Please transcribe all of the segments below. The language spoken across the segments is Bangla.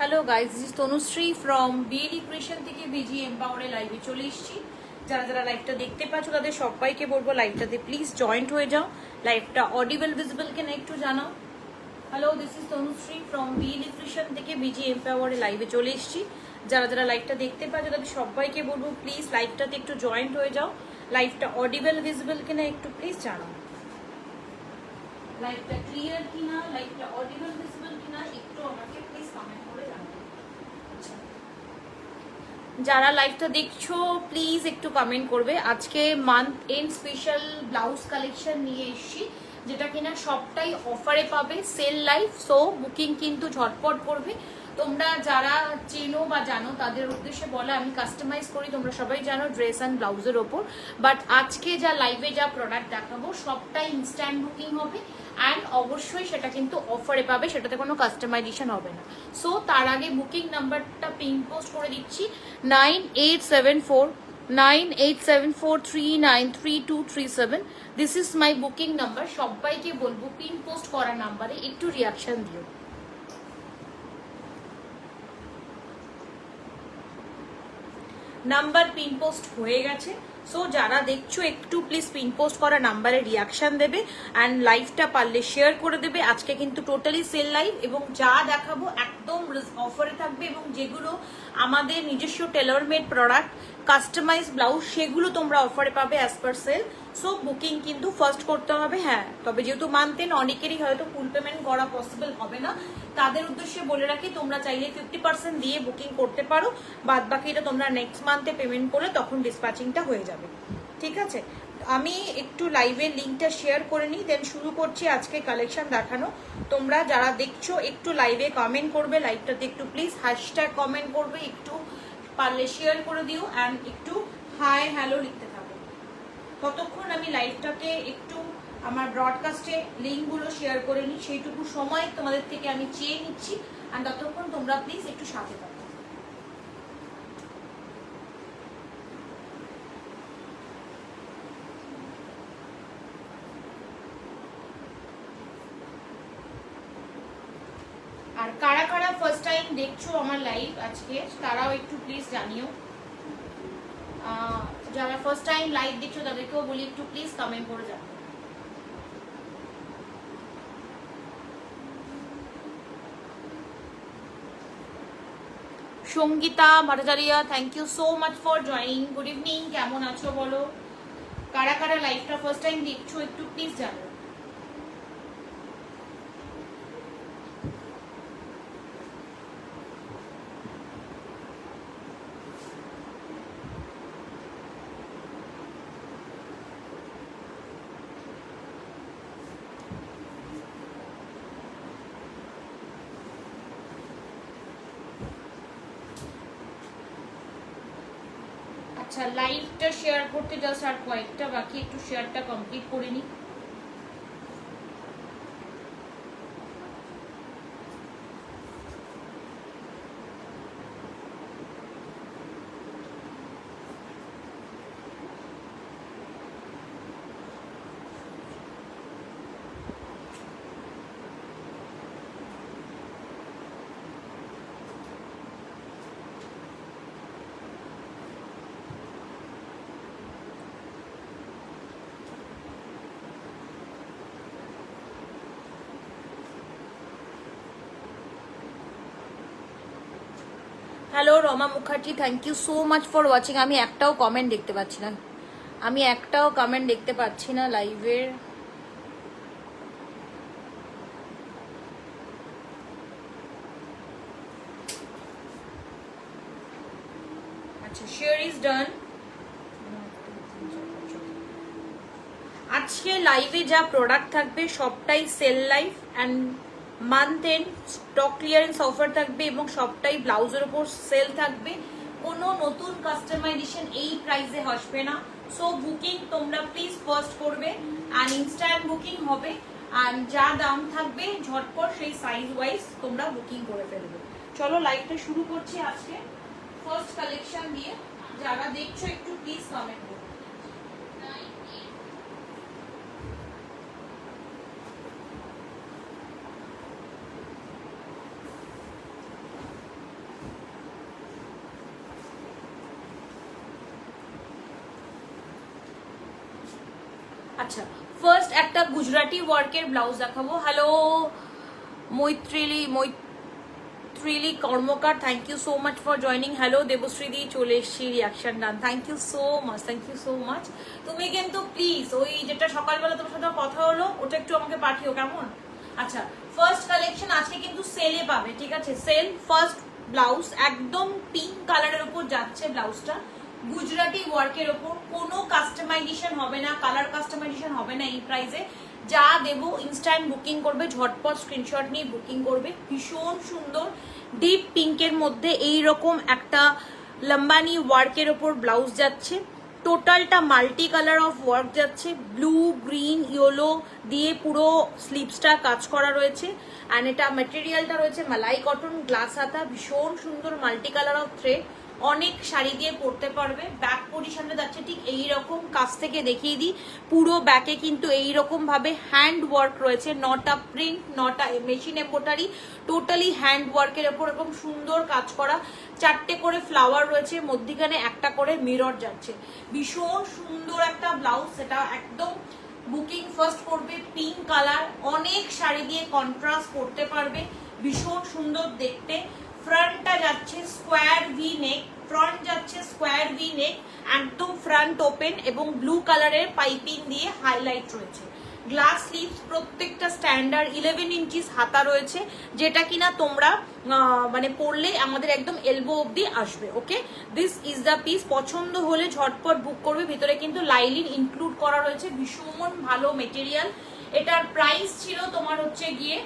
Hello guys, this is Tanushree from BAD creation থেকে বিজি এম্পাওয়ারে লাইভে চলে এসেছি। যারা যারা লাইভটা দেখতে পাচ্ছ তাদের সবাইকে বলবো লাইভটাতে প্লিজ জয়েন্ট হয়ে যাও। লাইভটা অডিবল ভিজিবল কিনা একটু জানাও। Hello, this is Tanushree from BAD creation থেকে বিজি এম্পাওয়ারে লাইভে চলে এসেছি। যারা যারা লাইভটা দেখতে পাচ্ছ তাদের সবাইকে বলবো প্লিজ লাইভটাতে একটু জয়েন্ট হয়ে যাও। লাইভটা অডিবল ভিজিবল কিনা একটু প্লিজ জানাও। লাইভটা ক্লিয়ার কিনা, লাইভটা অডিবল ভিজিবল কিনা একটু আমাকে প্লিজ কমেন্ট করে জানাও। যারা লাইভটা দেখছো প্লিজ একটু কমেন্ট করবে। আজকে month end special blouse collection নিয়ে এসেছি, যেটা কিনা সবটাই অফারে পাবে, সেল লাইভ। সো বুকিং কিন্তু ঝটপট করবে। তোমরা যারা চেনো বা জানো তাদের উদ্দেশ্যে বলে আমি কাস্টমাইজ করি, তোমরা সবাই জানো, ড্রেস অ্যান্ড ব্লাউজের ওপর। বাট আজকে যা লাইভে যা প্রোডাক্ট দেখাবো সবটাই ইনস্ট্যান্ট বুকিং হবে অ্যান্ড অবশ্যই সেটা কিন্তু অফারে পাবে, সেটাতে কোনো কাস্টমাইজেশন হবে না। সো তার আগে বুকিং নাম্বারটা পিন পোস্ট করে দিচ্ছি 9874393237। This is my booking number. সবাইকে বলবো পিন পোস্ট করা নাম্বারে একটু রিয়াকশন দিও। নাম্বার পিন পোস্ট হয়ে গেছে। সো যারা দেখছো একটু প্লিজ পিন পোস্ট করা নাম্বারে রিয়াকশন দেবে অ্যান্ড লাইভটা পারলে শেয়ার করে দেবে। আজকে কিন্তু টোটালি সেল লাইভ এবং যা দেখাবো একদম অফারে থাকবে, এবং যেগুলো আমাদের নিজস্ব tailor made product customise blouse সেগুলো তোমরা অফারে পাবে as per sale. So booking কিন্তু ফার্স্ট করতে হবে। হ্যাঁ, তবে যেহেতু মানতেন অনেকেরই হয়তো ফুল পেমেন্ট করা পসিবল হবে না, তাদের উদ্দেশ্যে বলে রাখি তোমরা চাইলে 50% দিয়ে বুকিং করতে পারো, বাদ বাকিটা তোমরা নেক্সট মান্থে পেমেন্ট করলে তখন ডিসপ্যাচিংটা হয়ে যাবে। ঠিক আছে, আমি একটু লাইভের লিঙ্কটা শেয়ার করে নিই, দেন শুরু করছি আজকে কালেকশন দেখানো। তোমরা যারা দেখছো একটু লাইভে কমেন্ট করবে, লাইভটাতে একটু প্লিজ হ্যাশট্যাগ কমেন্ট করবে, একটু পারলে শেয়ার করে দিও অ্যান্ড একটু হাই হ্যালো লিখতে থাকো। ততক্ষণ আমি লাইভটাকে একটু আমার ব্রডকাস্টে লিঙ্কগুলো শেয়ার করে নিই, সেইটুকু সময় তোমাদের থেকে আমি চেয়ে নিচ্ছি। আর ততক্ষণ তোমরা প্লিজ একটু সাথে থাকো। আর কারা কারা ফার্স্ট টাইম দেখছো আমার লাইভ আজকে তারাও একটু প্লিজ জানিও। যারা ফার্স্ট টাইম লাইভ দেখছো তাদেরকেও বলি একটু প্লিজ কমেন্ট করে জানাও। Sangeeta Bhattacharya, thank you so much for joining. Good evening, কেমন আছো বলো? কারা কারা লাইভটা ফার্স্ট টাইম দেখছো একটু প্লিজ জানাও। আচ্ছা, লাইভটা শেয়ার করতে জাস্ট আর কয়েকটা বাকি, একটু শেয়ারটা কমপ্লিট করে নিই। Hello Rama Mukherjee, thank you so much for watching. আমি একটাও কমেন্ট দেখতে পাচ্ছি না, আমি একটাও কমেন্ট দেখতে পাচ্ছি না লাইভের। আচ্ছা, শেয়ার ইজ ডান। আজকে লাইভে যা প্রোডাক্ট থাকবে সবটাই sale live and month end stock clearance offer থাকবে এবং সবটাই ব্লাউজের উপর সেল থাকবে। কোনো নতুন কাস্টমাইজেশন এই প্রাইসে আসবে না। সো বুকিং তোমরা প্লিজ ফার্স্ট করবে অ্যান্ড ইনস্ট্যান্ট বুকিং হবে অ্যান্ড যা দাম থাকবে ঝটপট সেই সাইজ ওয়াইজ তোমরা বুকিং করে ফেলবে। চলো লাইভটা শুরু করছি আজকে ফার্স্ট কালেকশন দিয়ে। যারা দেখছো একটু প্লিজ কমেন্ট করো। আচ্ছা ফার্স্ট একটা গুজরাটি ওয়ার্কের ব্লাউজ দেখাবো। Hello Maitrili Karmakar, thank you so much for joining. Hello Debashree di, চলে এসছি, reaction done, thank you so much. তুমি কিন্তু প্লিজ ওই যেটা সকালবেলা তোমার সাথে কথা হলো ওটা একটু আমাকে পাঠিও, কেমন? আচ্ছা ফার্স্ট কালেকশন আজকে কিন্তু সেলে পাবে, ঠিক আছে? সেল ফার্স্ট ব্লাউজ একদম পিঙ্ক কালারের উপর যাচ্ছে ব্লাউজটা, গুজরাটি ওয়ার্কের ওপর, কোনো কাস্টমাইজেশন হবে না, কালার কাস্টমাইজেশন হবে না এই প্রাইসে। যা দেবো ইনস্ট্যান্ট বুকিং করবে, ঝটপট স্ক্রিনশট নিয়ে বুকিং করবে। ভীষণ সুন্দর ডিপ পিঙ্কের মধ্যে এইরকম একটা লম্বানি ওয়ার্কের ওপর ব্লাউজ যাচ্ছে, টোটালটা মাল্টি কালার অফ ওয়ার্ক যাচ্ছে, ব্লু গ্রিন ইয়েলো দিয়ে পুরো স্লিভসটা কাজ করা রয়েছে। অ্যান্ড এটা ম্যাটেরিয়ালটা রয়েছে মালাই কটন, গ্লাস হাতা, ভীষণ সুন্দর মাল্টি কালার অফ থ্রেড, অনেক শাড়ি দিয়ে পরতে পারবে। ব্যাক পজিশনটা যাচ্ছে ঠিক এইরকম, কাছ থেকে দেখিয়ে দিই, পুরো ব্যাকে কিন্তু এইরকম ভাবে হ্যান্ড ওয়ার্ক রয়েছে, not a print, not a machine embroidery, totally hand ওয়ার্কের ওপর এরকম সুন্দর কাজ করা। 4টে করে ফ্লাওয়ার রয়েছে, মধ্যিখানে একটা করে মিরর যাচ্ছে, ভীষণ সুন্দর একটা ব্লাউজ। সেটা একদম বুকিং ফার্স্ট করবে, পিঙ্ক কালার, অনেক শাড়ি দিয়ে কন্ট্রাস্ট করতে পারবে, ভীষণ সুন্দর দেখতে। ফ্রন্টটা যাচ্ছে স্কোয়ার ভি নেক, ফ্রন্ট যাচ্ছে স্কোয়ার ভি নেক, একদম ফ্রন্ট ওপেন এবং ব্লু কালারের পাইপিং দিয়ে হাইলাইট রয়েছে। গ্লাস স্লিভস, প্রত্যেকটা স্ট্যান্ডার্ড 11 ইঞ্চিস হাতা রয়েছে, যেটা কিনা তোমরা মানে পরলে আমাদের একদম এলবো অবধি আসবে। ওকে, দিস ইজ দ্য পিস। পছন্দ হলে ঝটপট বুক করবে। ভিতরে কিন্তু লাইলিন ইনক্লুড করা রয়েছে, ভীষণ ভালো মেটেরিয়াল। এটার প্রাইস ছিল তোমার হচ্ছে গিয়ে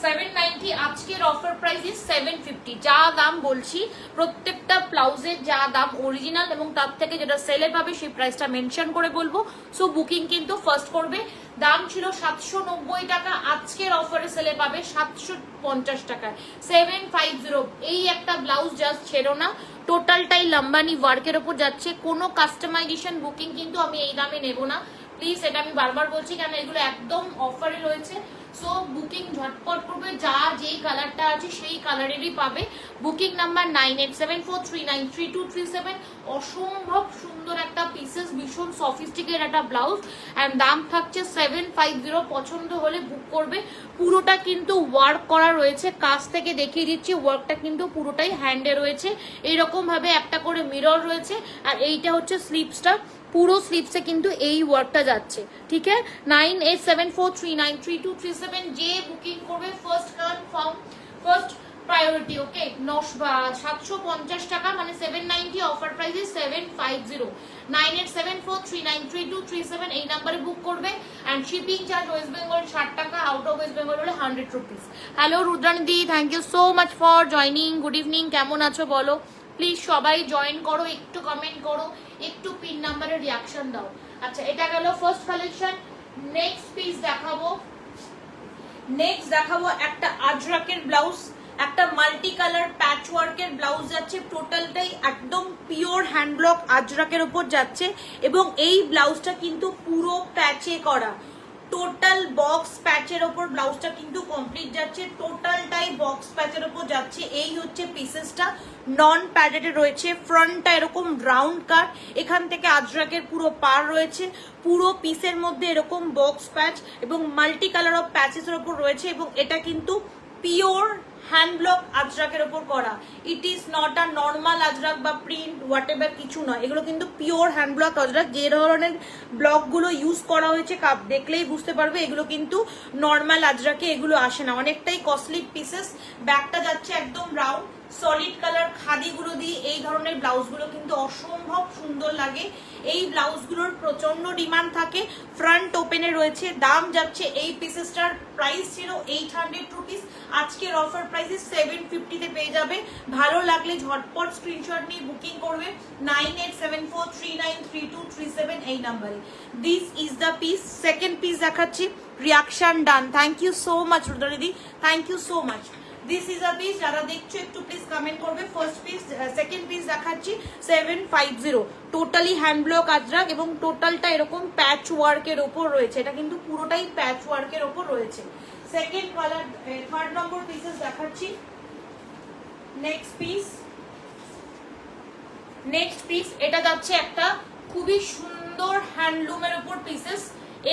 790, আজকের অফার প্রাইস ইজ 750। যা দাম বলছি প্রত্যেকটা ব্লাউজের যা দাম অরিজিনাল এবং তার থেকে যেটা সেলে পাবে সেই প্রাইসটা মেনশন করে বলবো। সো বুকিং কিন্তু ফার্স্ট করবে। দাম ছিল 790 টাকা, আজকের অফারে সেলে পাবে 750 টাকায়, 750। এই একটা ব্লাউজ জাস্ট ছেড়ো না, টোটালটাই লম্বানি ওয়ার্কের ওপর যাচ্ছে, কোনো কাস্টমাইজেশন বুকিং কিন্তু আমি এই দামে নেব না প্লিজ, এটা আমি বারবার বলছি, কারণ এগুলো একদম অফারে রয়েছে। সো বুকিং ঝটপট করবে, যা যেই কালারটা আছে সেই কালারেরই পাবে। Booking number 9874393237। অসম্ভব সুন্দর একটা পিসেস, ভীষণ সফিস্টিকেট একটা ব্লাউজ, অ্যান্ড দাম থাকছে 750। পছন্দ হলে বুক করবে। পুরোটা কিন্তু ওয়ার্ক করা রয়েছে, কাছ থেকে দেখিয়ে দিচ্ছি, ওয়ার্কটা কিন্তু পুরোটাই হ্যান্ডে রয়েছে, এইরকম ভাবে একটা করে মিরর রয়েছে। আর এইটা হচ্ছে স্লিভসটা, পুরো স্লিভসে কিন্তু এই ওয়ার্কটা যাচ্ছে, ঠিক আছে? 9874393237। যে বুকিং করবে ফার্স্ট কনফার্ম, ফার্স্ট প্রায়োরিটি। ওকে, 750 টাকা মানে 790, অফার প্রাইস ইজ 750। 9874393237 এই নাম্বারে বুক করবে। And shipping charge West Bengal 60 টাকা, আউট অফ ওয়েস্ট বেঙ্গল হলে 100 rupees. Hello Rudrani, thank you so much for joining. Good evening, কেমন আছো বলো প্লিজ? সবাই জয়েন করো, একটু কমেন্ট করো, একটু পিন নাম্বারে রিয়াকশন দাও। আচ্ছা এটা গেল ফার্স্ট কালেকশন। নেক্সট পিস দেখাবো একটা আজরাকের ব্লাউজ, একটা মাল্টি কালার প্যাচ ওয়ার্কের ব্লাউজ যাচ্ছে, টোটালটাই একদম পিওর হ্যান্ড ব্লক আজরাকের উপর যাচ্ছে এবং এই ব্লাউজটা কিন্তু পুরো প্যাচে করা, টোটাল বক্স প্যাচের ওপর ব্লাউজটা কিন্তু কমপ্লিট যাচ্ছে, টোটালটাই বক্স প্যাচের ওপর যাচ্ছে। এই হচ্ছে পিসেসটা, নন প্যাডেড রয়েছে, ফ্রন্টটা এরকম রাউন্ড কাট, এখান থেকে আজরাকের পুরো পার রয়েছে, পুরো পিসের মধ্যে এরকম বক্স প্যাচ এবং মাল্টি কালার অফ প্যাচেসের ওপর রয়েছে এবং এটা কিন্তু পিওর হ্যান্ড ব্লক আজরাকের ওপর করা। It is not a normal Ajrak বা প্রিন্ট হোয়াট এভার কিছু নয়, এগুলো কিন্তু পিওর হ্যান্ড ব্লক আজরাক। যে ধরনের ব্লকগুলো ইউজ করা হয়েছে দেখলেই বুঝতে পারবে এগুলো কিন্তু নর্মাল আজরাকে এগুলো আসে না, অনেকটাই কস্টলি পিসেস। ব্যাকটা যাচ্ছে একদম রাউন্ড, সলিড কালার খাদিগুলো দিয়ে এই ধরনের ব্লাউজগুলো কিন্তু অসম্ভব সুন্দর লাগে। এই ব্লাউজগুলোর প্রচন্ড ডিমান্ড থাকে, ফ্রন্ট ওপেনে রয়েছে। দাম যাচ্ছে, এই পিসেসটার প্রাইস ছিল 800 রুপিস, আজকের অফার প্রাইস 750-তে পেয়ে যাবে। ভালো লাগলে ঝটপট স্ক্রিনশট নিয়ে বুকিং করবে 9874393237 এই নাম্বারে। This is the piece. Second piece দেখাচ্ছি, reaction done, thank you so much রুদ্রাদি, thank you so much. This is a piece, যারা দেখছো একটু প্লিজ কমেন্ট করবে। ফার্স্ট পিস, সেকেন্ড পিস দেখাচ্ছি 750, টোটালি হ্যান্ড ব্লক আজরাক এবং টোটালটা এরকম প্যাচ ওয়ার্কের ওপর রয়েছে, এটা কিন্তু পুরোটাই প্যাচ ওয়ার্কের ওপর রয়েছে। Second colour, third number pieces দেখাচ্ছি। নেক্সট পিস এটা যাচ্ছে একটা খুবই সুন্দর সুন্দর হ্যান্ডলুমের উপর পিসেস।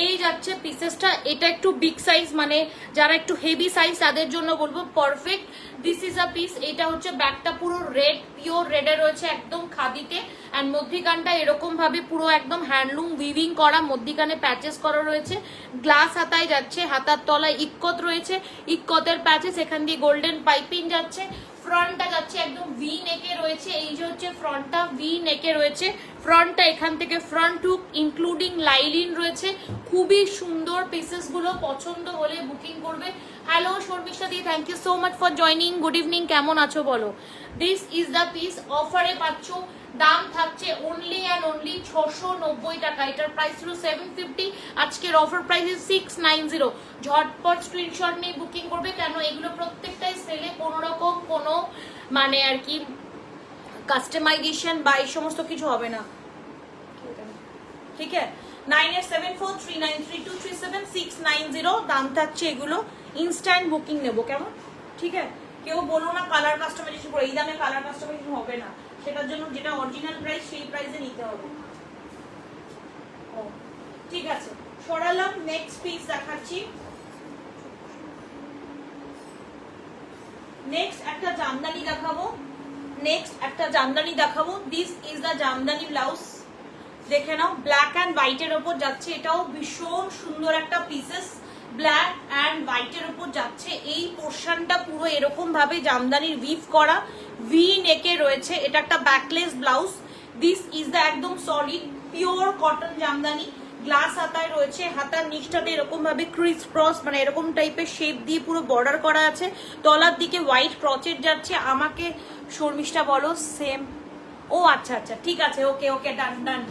এই যাচ্ছে পিসেসটা, এটা একটু বিগ সাইজ, মানে যারা একটু হেভি সাইজ তাদের জন্য বলবো perfect. This is a piece. এটা হচ্ছে ব্যাগটা পুরো রেড, পিওর রেডে রয়েছে, একদম খাদিতে। অ্যান্ড মধ্যিখানটা এরকম ভাবে পুরো একদম হ্যান্ডলুম উইভিং করা, মধ্যিখানে প্যাচেস করা রয়েছে। গ্লাস হাতায় যাচ্ছে, হাতার তলায় ইক্কত রয়েছে, ইক্কতের প্যাচেস, এখান দিয়ে গোল্ডেন পাইপিং যাচ্ছে। ফ্রন্টটা যাচ্ছে একদম ভি নেকে রয়েছে, এই যে হচ্ছে ফ্রন্টটা ভি নেকে রয়েছে। ফ্রন্টটা এখান থেকে ফ্রন্ট হুক ইনক্লুডিং লাইলিন রয়েছে। খুবই সুন্দর পিসেস গুলো, পছন্দ হলে বুকিং করবে। Hello Sharmistha di, thank you so much for joining. Good evening, কেমন আছো বলো। দিস ইজ দ্য পিস, অফারে পাচ্ছ। দাম থাকছে অনলি অ্যান্ড অনলি 690 টাকা। এটার প্রাইস ছিল 750, আজকের অফার প্রাইস 690। ঝটপট স্ক্রিনশট নিয়ে বুকিং করবে, কেন এগুলো প্রত্যেকটাই সেলে, কোনো রকম কোনো মানে আর কি কাস্টমাইজেশন বা এই সমস্ত কিছু হবে না, ঠিক আছে। 9874393237 দাম থাকছে এগুলো। ইনস্ট্যান্ট বুকিং নেবো, কেমন, ঠিক আছে। কেউ বলো না কালার কাস্টমাইজেশন করে, এই দামে কালার কাস্টমাইজেশন হবে না, সেটার জন্য যেটা অরিজিনাল প্রাইস সেই প্রাইসে নিতে হবে। ও ঠিক আছে, সরালাম। নেক্সট পিস দেখাচ্ছি। নেক্সট একটা জামদানি দেখাবো। This is the Jamdani blouse, দেখে নাও। ব্ল্যাক অ্যান্ড হোয়াইটের ওপর যাচ্ছে, এটাও ভীষণ সুন্দর একটা পিসেস। ব্ল্যাক অ্যান্ড হোয়াইটের ওপর যাচ্ছে। এই পোর্শনটা পুরো এরকম ভাবে জামদানির উইভ করা, ভি নেকে রয়েছে। এটা একটা backless blouse. This is the একদম solid pure cotton jamdani. Glass হাতায় রয়েছে, হাতার নিচটাতে এরকম ভাবে ক্রিস ক্রস মানে এরকম টাইপের শেপ দিয়ে পুরো বর্ডার করা আছে। তলার দিকে হোয়াইট ক্রচেট যাচ্ছে। আমাকে শর্মিষ্ঠা বলো সেম। ও আচ্ছা আচ্ছা, ঠিক আছে, ওকে ওকে, ডান ডান,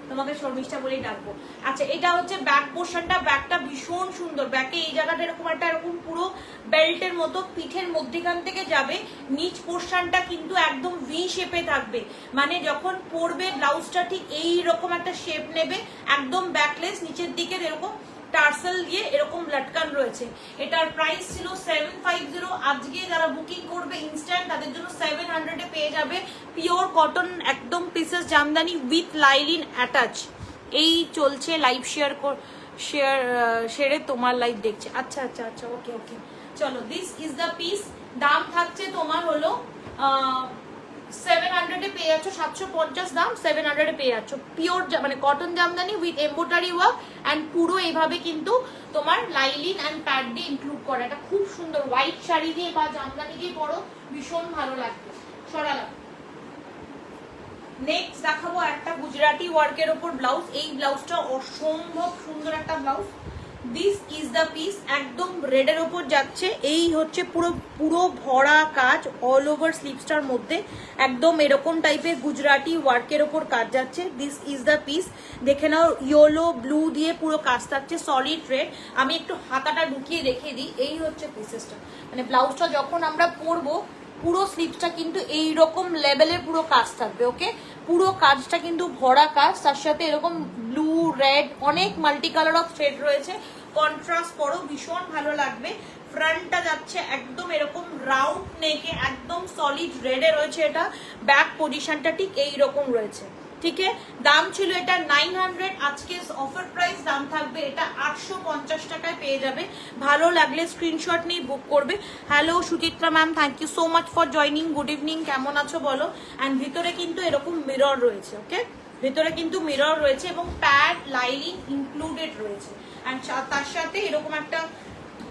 তোমাকে শর্মিষ্ঠা বলেই ডাকবো। আচ্ছা, এটা হচ্ছে ব্যাক পোর্শনটা। ব্যাকটা ভীষণ সুন্দর। ব্যাকে এই জায়গাটা এরকম একটা এরকম পুরো বেল্টের মতো পিঠের মধ্যখান থেকে যাবে। নিচ পোর্শনটা কিন্তু একদম ভি শেপে থাকবে, মানে যখন পরবে ব্লাউজটা ঠিক এই রকম একটা শেপ নেবে, একদম ব্যাকলেস। নিচের দিকে এরকম টার্সেল দিয়ে এরকম লটকান রয়েছে। এটার প্রাইস ছিল 750। আজকে যারা বুকিং করবে ইনস্ট্যান্ট তাদের জন্য 700 এ পেয়ে যাবে। পিওর কটন একদম pieces Jamdani with lining attach. এই চলছে লাইভ শেয়ারে তোমার লাইভ দেখছে। আচ্ছা আচ্ছা আচ্ছা, ওকে ওকে, চলো। This is the piece. দাম থাকছে তোমার হলো 700 এ পেয়ে যাচ্ছ, 750 দাম, 700 এ পেয়ে যাচ্ছ। পিওর মানে cotton Jamdani with embroidery work and পুরো এইভাবে কিন্তু তোমার লাইলিন অ্যান্ড প্যাড দিয়ে ইনক্লুড করা। এটা খুব সুন্দর, হোয়াইট শাড়ি দিয়ে বা জামদানি দিয়ে পরো, ভীষণ ভালো লাগবে। সরালাম। নেক্সট দেখাবো একটা গুজরাটি ওয়ার্কের ওপর ব্লাউজ। এই ব্লাউজটা অসম্ভব সুন্দর একটা blouse. This is the piece, একদম রেডের ওপর যাচ্ছে। এই হচ্ছে পুরো পুরো ভরা কাজ অল ওভার স্লিভসটার মধ্যে, একদম এরকম টাইপের গুজরাটি ওয়ার্কের ওপর কাজ যাচ্ছে। দিস ইজ দ্য পিস, দেখে নাও। ইয়েলো ব্লু দিয়ে পুরো কাজ থাকছে, সলিড রেড। আমি একটু হাতাটা ঢুকিয়ে দেখিয়ে দিই। এই হচ্ছে পিসেসটা, মানে ব্লাউজটা যখন আমরা পরবো পুরো স্লিভসটা কিন্তু এইরকম লেভেলের পুরো কাজ থাকবে। ওকে, পুরো কাজটা কিন্তু ভরা কাজ, তার সাথে এরকম ব্লু রেড অনেক মাল্টি কালার অফ থ্রেড রয়েছে। কন্ট্রাস্ট পরো, ভীষণ ভালো লাগবে। ফ্রন্টটা যাচ্ছে একদম এরকম রাউন্ড নেকে, একদম সলিড রেডে রয়েছে। এটা ব্যাক পজিশনটা ঠিক এইরকম রয়েছে, ঠিক আছে। দাম ছিল এটা 900, আজকে অফার প্রাইস দাম থাকবে এটা 850 টাকায় পেয়ে যাবে। ভালো লাগলে স্ক্রিনশট নিয়ে বুক করবে। Hello Suchitra ma'am, thank you so much for joining. Good evening, কেমন আছো বলো। অ্যান্ড ভিতরে কিন্তু এরকম মিরর রয়েছে, ওকে, ভিতরে কিন্তু মিরর রয়েছে এবং প্যাড লাইলিং ইনক্লুডেড রয়েছে। অ্যান্ড তার সাথে এরকম একটা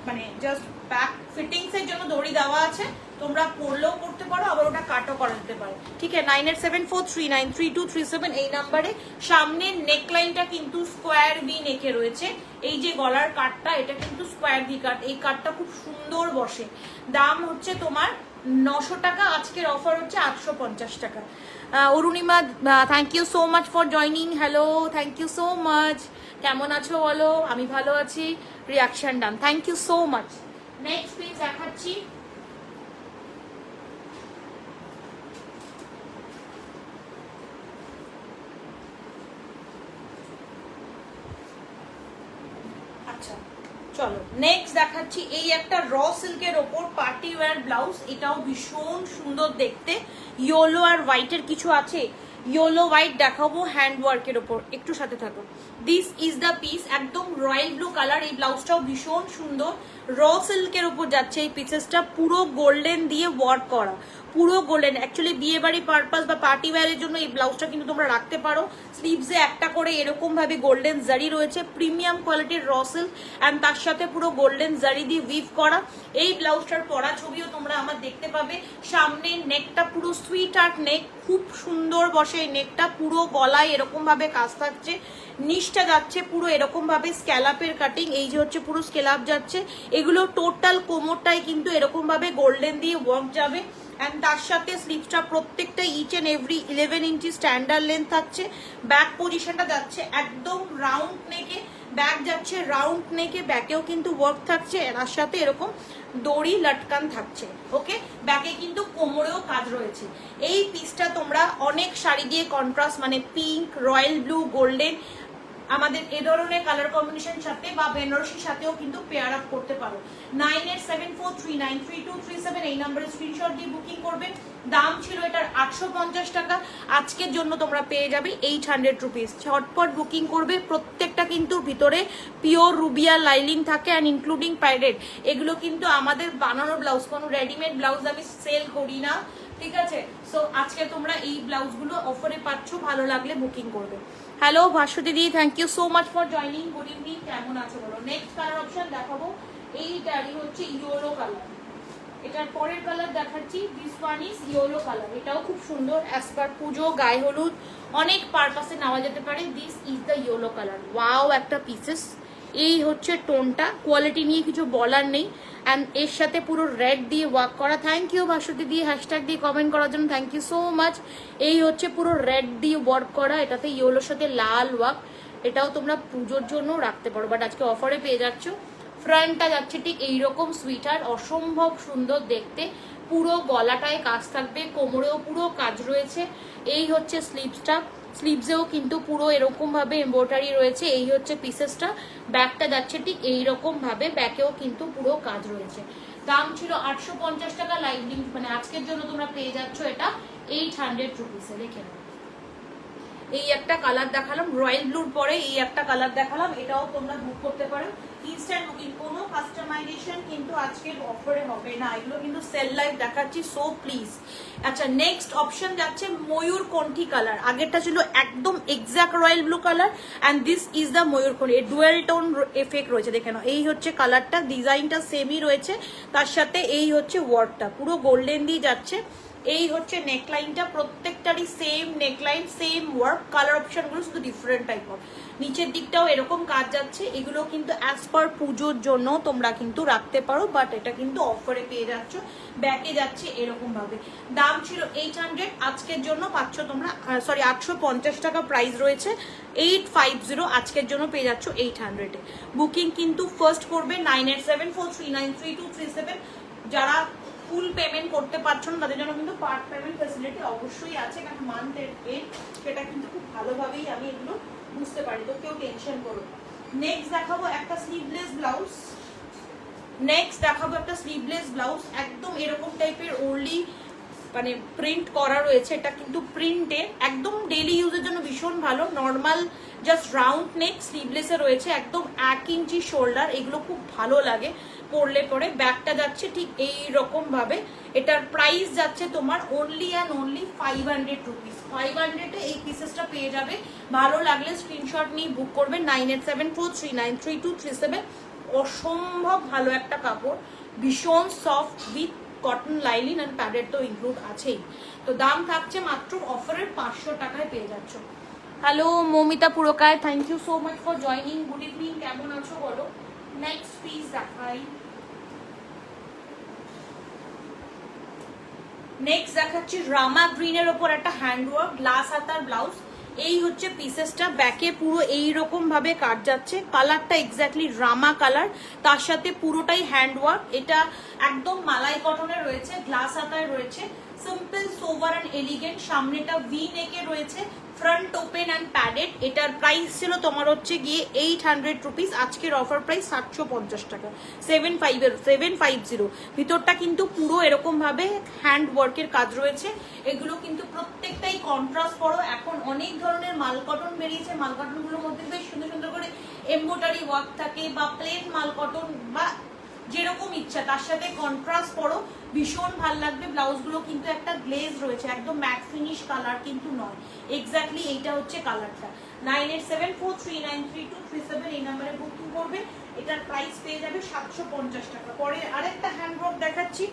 মানে জাস্ট ব্যাক ফিটিংস এর জন্য দড়ি দেওয়া আছে, তোমরা পরলেও করতে পারো, আবার ওটা কাটও করা যেতে পারে, ঠিক আছে। 9874393237 এই নাম্বারে। সামনের নেকলাইনটা কিন্তু স্কোয়ার ভি নেকে রয়েছে। এই যে গলার কাটটা, এটা কিন্তু স্কোয়ার ভি কাট। এই কাটটা খুব সুন্দর বসে। দাম হচ্ছে তোমার 900 টাকা, আজকের অফার হচ্ছে 850 টাকা। Arunima, thank you so much for joining. Hello, thank you so much. কেমন আছো বলো। আমি ভালো আছি। Reaction done, thank you so much. Next piece দেখাচ্ছি। আচ্ছা চলো, নেক্সট দেখাচ্ছি। এই একটা র সিল্কের ওপর পার্টি ওয়্যার ব্লাউজ। এটাও ভীষণ সুন্দর দেখতে। ইয়েলো আর হোয়াইটের কিছু আছে, ইয়েলো হোয়াইট দেখাবো হ্যান্ড ওয়ার্কের ওপর, একটু সাথে থাকো। দিস ইজ দ্য পিস, একদম রয়্যাল ব্লু কালার। এই ব্লাউজটাও ভীষণ সুন্দর, র সিল্কের ওপর যাচ্ছে এই পিসেসটা, পুরো গোল্ডেন দিয়ে ওয়ার্ক করা, পুরো গোল্ডেন। অ্যাকচুয়ালি বিয়ে বাড়ি পারপাস বা পার্টি ওয়্যারের জন্য এই ব্লাউজটা কিন্তু তোমরা রাখতে পারো। স্লিভসে একটা করে এরকম ভাবে গোল্ডেন জারি রয়েছে, প্রিমিয়াম কোয়ালিটির র সিল্ক, অ্যান্ড তার সাথে পুরো গোল্ডেন জারি দিয়ে উইভ করা। এই ব্লাউজটার পরা ছবিও তোমরা আমার দেখতে পাবে। সামনে নেকটা পুরো সুইট আর্ট নেক, খুব সুন্দর বসে এই নেকটা, পুরো গলায় এরকম ভাবে কাজ থাকছে, নিচটা যাচ্ছে পুরো এরকম ভাবে স্ক্যালাপের কাটিং, এই যে হচ্ছে পুরো স্ক্যালাপ যাচ্ছে। এগুলো টোটাল কোমরটাই কিন্তু এরকম ভাবে গোল্ডেন দিয়ে ওয়ার্ক যাবে। অ্যান্ড তার সাথে স্লিভসটা প্রত্যেকটা each and every 11 inch standard length থাকছে। ব্যাক পজিশনটা যাচ্ছে একদম রাউন্ড নেকে, ব্যাক যাচ্ছে রাউন্ড নেকে, ব্যাকেও কিন্তু ওয়ার্ক থাকছে, তার সাথে এরকম দড়ি লটকান থাকছে। ওকে, ব্যাকে কিন্তু কোমরেও কাজ রয়েছে। এই পিসটা তোমরা অনেক শাড়ি দিয়ে কন্ট্রাস্ট, মানে পিঙ্ক, রয়্যাল ব্লু, গোল্ডেন, আমাদের এ ধরনের কালার কম্বিনেশন সাথে বা বেনারসির সাথেও কিন্তু পেয়ার আপ করতে পারো। 9874393237 এই নাম্বারে স্ক্রিনশট দিয়ে বুকিং করবে। দাম ছিল এটার 850 টাকা, আজকের জন্য তোমরা পেয়ে যাবে 800 রুপিস। ঝটপট বুকিং করবে। প্রত্যেকটা কিন্তু ভিতরে পিওর রুবিয়া লাইলিং থাকে অ্যান্ড ইনক্লুডিং প্যাডেড। এগুলো কিন্তু আমাদের বানানো ব্লাউজ, কোনো রেডিমেড ব্লাউজ আমি সেল করি না, ঠিক আছে? সো আজকে তোমরা এই ব্লাউজগুলো অফারে পাচ্ছ, ভালো লাগলে বুকিং করবে। Hello Bhaswati di, thank you so much for joining. Good evening, কেমন আছো বলো? নেক্সট কালার অপশন দেখাবো, এইটারই হচ্ছে ইয়েলো কালার। এটার পরের কালার দেখাচ্ছি, this one is yellow colour. এটাও খুব সুন্দর, অ্যাজ পার পুজো, গায়ে হলুদ, অনেক পারপাসে নেওয়া যেতে পারে। This is the yellow colour. Wow একটা পিসেস, এই হচ্ছে টোনটা, কোয়ালিটি নিয়ে কিছু বলার নেই। অ্যান্ড এর সাথে পুরো রেড দিয়ে ওয়ার্ক করা। থ্যাংক ইউ ভাস্বতী দিয়ে হ্যাশট্যাগ দিয়ে কমেন্ট করার জন্য, থ্যাংক ইউ সো মাচ। এই হচ্ছে পুরো রেড দিয়ে ওয়ার্ক করা, এটাতে ইয়েলোর সাথে লাল ওয়ার্ক। এটাও তোমরা পুজোর জন্য রাখতে পারো, বাট আজকে অফারে পেয়ে যাচ্ছ। ফ্রন্টটা যাচ্ছে ঠিক এইরকম সুইটার, অসম্ভব সুন্দর দেখতে, পুরো গলাটায় কাজ থাকবে, কোমরেও পুরো কাজ রয়েছে। এই হচ্ছে স্লিভসটা, স্লিভসেও কিন্তু পুরো এরকম ভাবে এমব্রয়ডারি রয়েছে। এই হচ্ছে পিসেসটা, ব্যাকটা যাচ্ছে ঠিক এইরকম ভাবে, ব্যাকেও কিন্তু পুরো কাজ রয়েছে। দাম ছিল 850 টাকা, লাইভ লিঙ্ক মানে আজকের জন্য তোমরা পেয়ে যাচ্ছ এটা 800 রুপিসে। দেখে নাও, এই একটা কালার দেখালাম, রয়্যাল ব্লুর পরে এই একটা কালার দেখালাম, এটাও তোমরা বুক করতে পারো। ইনস্ট্যান্ট বুকিং, কোনো কাস্টমাইজেশন কিন্তু আজকের অফারে হবে না, এগুলো কিন্তু সেল লাইভ দেখাচ্ছি, সো প্লিজ। আচ্ছা, নেক্সট অপশন যাচ্ছে ময়ূর কণ্ঠী কালার। আগেরটা ছিল একদম exact royal blue colour, and this is the ময়ূর কণ্ঠী। ডুয়েল টোন এফেক্ট রয়েছে, দেখে নাও। এই হচ্ছে কালারটা, ডিজাইনটা সেমই রয়েছে, তার সাথে এই হচ্ছে ওয়ার্কটা পুরো গোল্ডেন দিয়ে যাচ্ছে। এই হচ্ছে নেকলাইনটা, প্রত্যেকটারই same neckline, same work, colour অপশনগুলো শুধু ডিফারেন্ট টাইপ অফ। নিচের দিকটাও এরকম কাজ যাচ্ছে। এগুলো কিন্তু অ্যাজ পার পুজোর জন্য তোমরা কিন্তু রাখতে পারো, বাট এটা কিন্তু অফারে পেয়ে যাচ্ছ। ব্যাকে যাচ্ছে এরকম ভাবে। দাম ছিল 800, আজকের জন্য পাচ্ছ তোমরা, সরি 850 টাকা প্রাইস রয়েছে, 850 আজকের জন্য পেয়ে যাচ্ছ 800-এ। বুকিং কিন্তু ফার্স্ট করবে 9874393237। যারা ফুল পেমেন্ট করতে পারছো না তাদের জন্য কিন্তু পার্ট পেমেন্ট ফ্যাসিলিটি অবশ্যই আছে, কারণ মান্থের এন্ড সেটা কিন্তু খুব ভালোভাবেই আমি এগুলো বুঝতে পারি, তো কেউ টেনশন করো। নেক্সট দেখাবো একটা স্লিভলেস ব্লাউজ। একদম এরকম টাইপের ওরলি মানে প্রিন্ট করা রয়েছে। এটা কিন্তু প্রিন্টে একদম ডেইলি ইউজের জন্য ভীষণ ভালো। নর্মাল জাস্ট রাউন্ড নেক, স্লিভলেসে রয়েছে, একদম 1 ইঞ্চি শোল্ডার, এগুলো খুব ভালো লাগে পরলে পরে। ব্যাকটা যাচ্ছে ঠিক এই রকম ভাবে। এটার প্রাইস যাচ্ছে তোমার অনলি অ্যান্ড অনলি 500 রুপিস। 500-এ এই পিসেসটা পেয়ে যাবে। ভালো লাগলে স্ক্রিনশট নিয়ে বুক করবে 9874393237। অসম্ভব ভালো একটা কাপড়, ভীষণ soft with cotton lining and padded তো ইনক্লুড আছেই। তো দাম থাকছে মাত্র অফারের 500 টাকায় পেয়ে যাচ্ছ। হ্যালো মৌমিতা পুরকায়, thank you so much for joining. Good evening, কেমন আছো বলো? নেক্সট পিস দেখাই। নেক্সট দেখাচ্ছি রামা গ্রিনের ওপর একটা হ্যান্ডওয়ার্ক গ্লাস হাতার ব্লাউজ। এই হচ্ছে পিসেসটা, ব্যাকে পুরো এইরকম ভাবে কাট যাচ্ছে। কালারটা এক্স্যাক্টলি রামা কালার, তার সাথে পুরোটাই হ্যান্ডওয়ার্ক। এটা একদম মালাই কটনের রয়েছে, গ্লাস হাতায় রয়েছে, সিম্পল সোভার অ্যান্ড এলিগেন্ট। সামনেটা ভি নেকে রয়েছে, ফ্রন্ট ওপেন অ্যান্ড প্যাডেড। এটার প্রাইস ছিল তোমার হচ্ছে গিয়ে 800 রুপিস, আজকের অফার প্রাইস 750 টাকা, 750। ভিতরটা কিন্তু পুরো এরকম ভাবে হ্যান্ড ওয়ার্কের কাজ রয়েছে। এগুলো কিন্তু প্রত্যেকটাই কন্ট্রাস্ট করো। এখন অনেক ধরনের মাল কটন বেরিয়েছে, মাল কটন গুলোর মধ্যে বেশ সুন্দর সুন্দর করে এমব্রয়ডারি ওয়ার্ক থাকে, বা প্লেন মাল কটন, বা যেরকম ইচ্ছা তার সাথে কন্ট্রাস্ট করো, ভীষণ ভালো লাগবে। ব্লাউজ গুলো কিন্তু একটা গ্লেজ রয়েছে, একদম ম্যাট ফিনিশ কালার কিন্তু নয়, এক্স্যাক্টলি এইটা হচ্ছে কালারটা। 9874393237 এই নাম্বারে বুকিং করবে। এটার প্রাইস পেয়ে যাবে 750 টাকা। পরে আরেকটা হ্যান্ড ওয়ার্ক দেখাচ্ছি।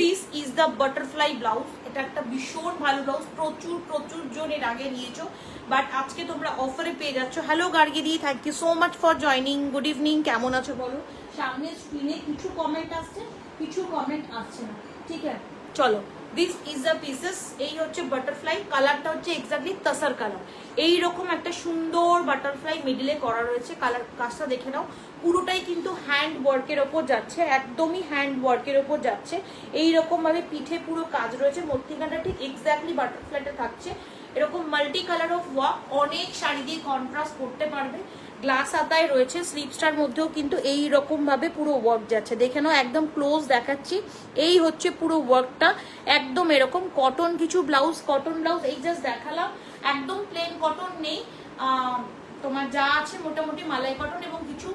This is the butterfly blouse. এটা একটা ভীষণ ভালো ব্লাউজ, প্রচুর প্রচুর জন এর আগে নিয়েছো, বাট আজকে তোমরা অফারে পেয়ে যাচ্ছ। হ্যালো গার্গিদি, thank you so much for joining. Good evening, কেমন আছো বলো? সামনে স্ক্রিনে কিছু কমেন্ট আসছে, কিছু কমেন্ট আসছে না, ঠিক আছে? চলো, দিস ইজ দ্য পিসেস। এই হচ্ছে বাটারফ্লাই, কালারটা হচ্ছে এক্স্যাক্টলি তাসার কালার। এইরকম একটা সুন্দর বাটারফ্লাই মিডিলে করা রয়েছে। কালার কাজটা দেখে নাও, পুরোটাই কিন্তু হ্যান্ড ওয়ার্কের ওপর যাচ্ছে, একদমই হ্যান্ড ওয়ার্কের ওপর যাচ্ছে। এইরকম ভাবে পিঠে পুরো কাজ রয়েছে, মধ্যিখানটা ঠিক এক্স্যাক্টলি বাটারফ্লাইটা থাকছে। এরকম মাল্টি কালার অফ ওয়ার্ক, অনেক শাড়ি দিয়ে কন্ট্রাস্ট করতে পারবে। গ্লাস আতায় রয়েছে, স্লিপসটার মধ্যেও কিন্তু এই রকম ভাবে পুরো ওয়ার্ক যাচ্ছে। দেখে নাও, একদম ক্লোজ দেখাচ্ছি। এই হচ্ছে পুরো ওয়ার্কটা, একদম এরকম কটন কিছু ব্লাউজ, কটন ব্লাউজ এই জাস্ট দেখালাম, একদম প্লেন কটন নেই। তোমার যা আছে মোটামুটি মালাই কটন এবং কিছু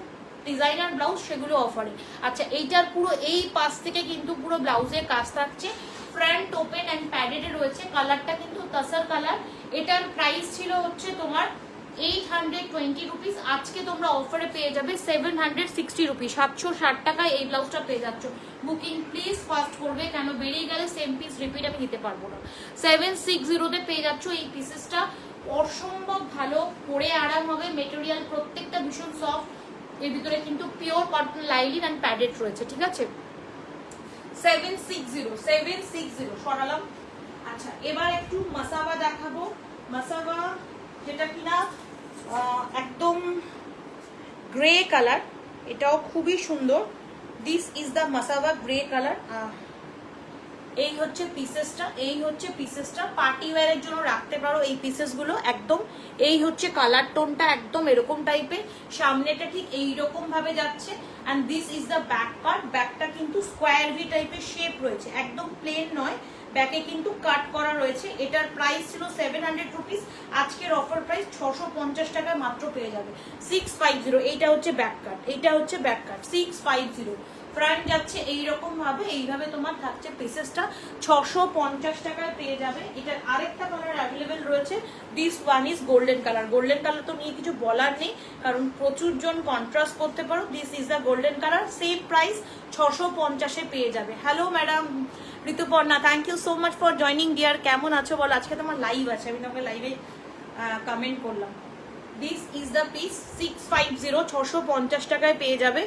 ডিজাইনার ব্লাউজ, সেগুলো অফারে। আচ্ছা, এইটার পুরো এই পাশ থেকে কিন্তু পুরো ব্লাউজের কাজ থাকছে, ফ্রন্ট ওপেন অ্যান্ড প্যাডেডে রয়েছে। কালারটা কিন্তু তাসার কালার। এটার প্রাইস ছিল হচ্ছে তোমার 820 রুপিস, আজকে তোমরা অফারে পেয়ে যাবে 760 রুপিস, 760 টাকায় এই ব্লাউজটা পেয়ে যাচ্ছ। বুকিং প্লিজ ফাস্ট করবে, কেন বেরিয়ে গেলে সেম পিস রিপিট আমি দিতে পারবো না। 760-তে পেয়ে যাচ্ছ এই পিসেসটা, অসম্ভব ভালো, পরে আরাম হবে। মেটেরিয়াল প্রত্যেকটা ভীষণ সফট, এর ভিতরে কিন্তু pure cotton lining and padded রয়েছে, ঠিক আছে? 760 সরালাম। আচ্ছা, এবার একটু মাসাবা দেখাবো। মাসাবা যেটা কিনা একদম গ্রে কালার, এটাও খুবই সুন্দর। This is the Masaba grey colour. এই হচ্ছে পিসেসটা, এই হচ্ছে পিসেসটা, পার্টি ওয়্যারের জন্য রাখতে পারো এই পিসেসগুলো। একদম এই হচ্ছে কালার টোনটা, একদম এরকম টাইপের। সামনেটা ঠিক এইরকম ভাবে যাচ্ছে। And this is the back part. ব্যাকটা কিন্তু স্কোয়ার ভি টাইপের শেপ রয়েছে, একদম প্লেন নয়, ব্যাকে কিন্তু কাট করা রয়েছে। এটার প্রাইস ছিল 700 রুপিস, আজকের অফার প্রাইস 650 টাকায় মাত্র পেয়ে যাবে। 650। এইটা হচ্ছে ব্যাক কাট, এইটা হচ্ছে ব্যাক কাট, 650। ফ্রন্ট যাচ্ছে এইরকম ভাবে, এইভাবে তোমার থাকছে পিসেসটা, 650 টাকায় পেয়ে যাবে। এটার আরেকটা কালার অ্যাভেলেবেল রয়েছে, this one is golden colour. Golden colour তো নিয়ে কিছু বলার নেই, কারণ প্রচুর জন কন্ট্রাস্ট করতে পারো। This is the golden colour, same price 650-এ পেয়ে যাবে। Hello madam Rituparna, thank you so much for joining dear. কেমন আছো বলো? আজকে তোমার লাইভ আছে, আমি তোমাকে লাইভে কমেন্ট করলাম। দিস ইজ দ্য পিস, 650, 650 টাকায় পেয়ে যাবে।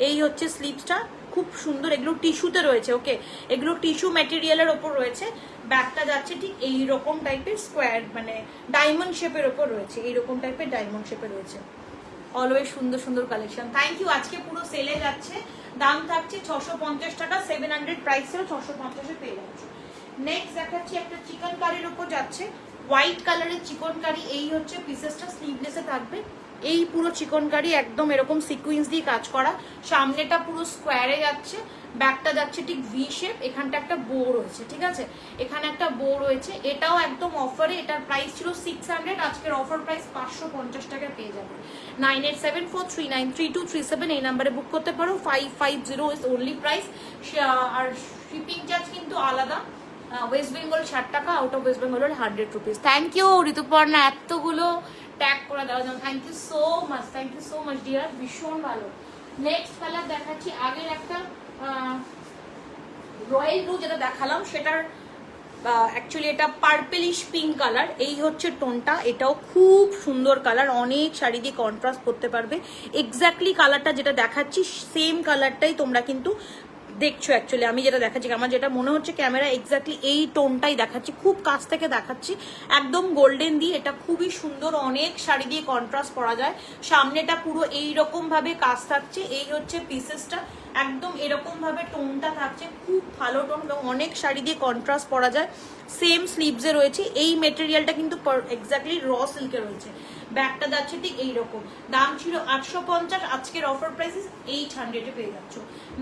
এই হচ্ছে স্লিপসটা, খুব সুন্দর। এগুলো টিস্যুতে রয়েছে, ওকে, এগুলো টিস্যু ম্যাটেরিয়ালের ওপর রয়েছে। ব্যাকটা যাচ্ছে ঠিক এইরকম টাইপের স্কোয়ার, মানে ডায়মন্ড শেপের ওপর রয়েছে, এইরকম টাইপের ডায়মন্ড শেপে রয়েছে। অলওয়েজ সুন্দর সুন্দর কালেকশন, থ্যাংক ইউ। আজকে পুরো সেলে যাচ্ছে, দাম থাকছে 650 টাকা, 700 প্রাইস ছিল, 650-এ পেয়ে যাচ্ছে। নেক্সট দেখাচ্ছি একটা চিকন কারির উপর যাচ্ছে, হোয়াইট কালারের চিকন কারি। এই হচ্ছে পিসেসটা, স্লিভলেসে থাকবে। এই পুরো চিকন কারি একদম এরকম সিকুয়েন্স দিয়ে কাজ করা, সামনেটা পুরো স্কোয়ারে যাচ্ছে, ব্যাকটা যাচ্ছে ঠিক ভি শেপ। এখানটা একটা বো রয়েছে, ঠিক আছে, এখানে একটা বো রয়েছে। এটাও একদম অফারে, এটার প্রাইস ছিল 600, আজকের অফার প্রাইস 550 টাকায় পেয়ে যাবে। 9874393237 এই নাম্বারে বুক করতে পারো। 550 ইজ ওনলি প্রাইস, আর শিপিং চার্জ কিন্তু আলাদা। ওয়েস্ট বেঙ্গল 60 টাকা, out of West Bengal 100 rupees. Thank you Rituparna, এতগুলো ট্যাগ করে দেওয়ার জন্য thank you so much, thank you so much dear, ভীষণ ভালো। নেক্সট কালার দেখাচ্ছি, আগের একটা রয়্যাল ব্লু যেটা দেখালাম সেটার অ্যাকচুয়ালি এটা পার্পেলিশ পিঙ্ক কালার। এই হচ্ছে টোনটা, এটাও খুব সুন্দর কালার, অনেক শাড়ি দিয়ে কন্ট্রাস্ট করতে পারবে। এক্স্যাক্টলি কালারটা যেটা দেখাচ্ছি সেম কালারটাই তোমরা কিন্তু দেখছো। অ্যাকচুয়ালি আমি যেটা দেখাচ্ছি, আমার যেটা মনে হচ্ছে ক্যামেরা, এক্স্যাক্টলি এই টোনটাই দেখাচ্ছি, খুব কাছ থেকে দেখাচ্ছি, একদম গোল্ডেন দিয়ে। এটা খুবই সুন্দর, অনেক শাড়ি দিয়ে কন্ট্রাস্ট করা যায়। সামনেটা পুরো এইরকম ভাবে কাজ থাকছে। এই হচ্ছে পিসেসটা, একদম এরকম ভাবে টোনটা থাকছে, খুব ভালো টোন এবং অনেক শাড়ি দিয়ে কন্ট্রাস্ট পরা যায়। সেম স্লিভসে রয়েছে, এই মেটেরিয়ালটা কিন্তু এক্স্যাক্টলি র সিল্কে রয়েছে। ব্যাগটা যাচ্ছে ঠিক এইরকম, দাম ছিল 850, আজকের অফার প্রাইস 800 পেয়ে যাচ্ছ।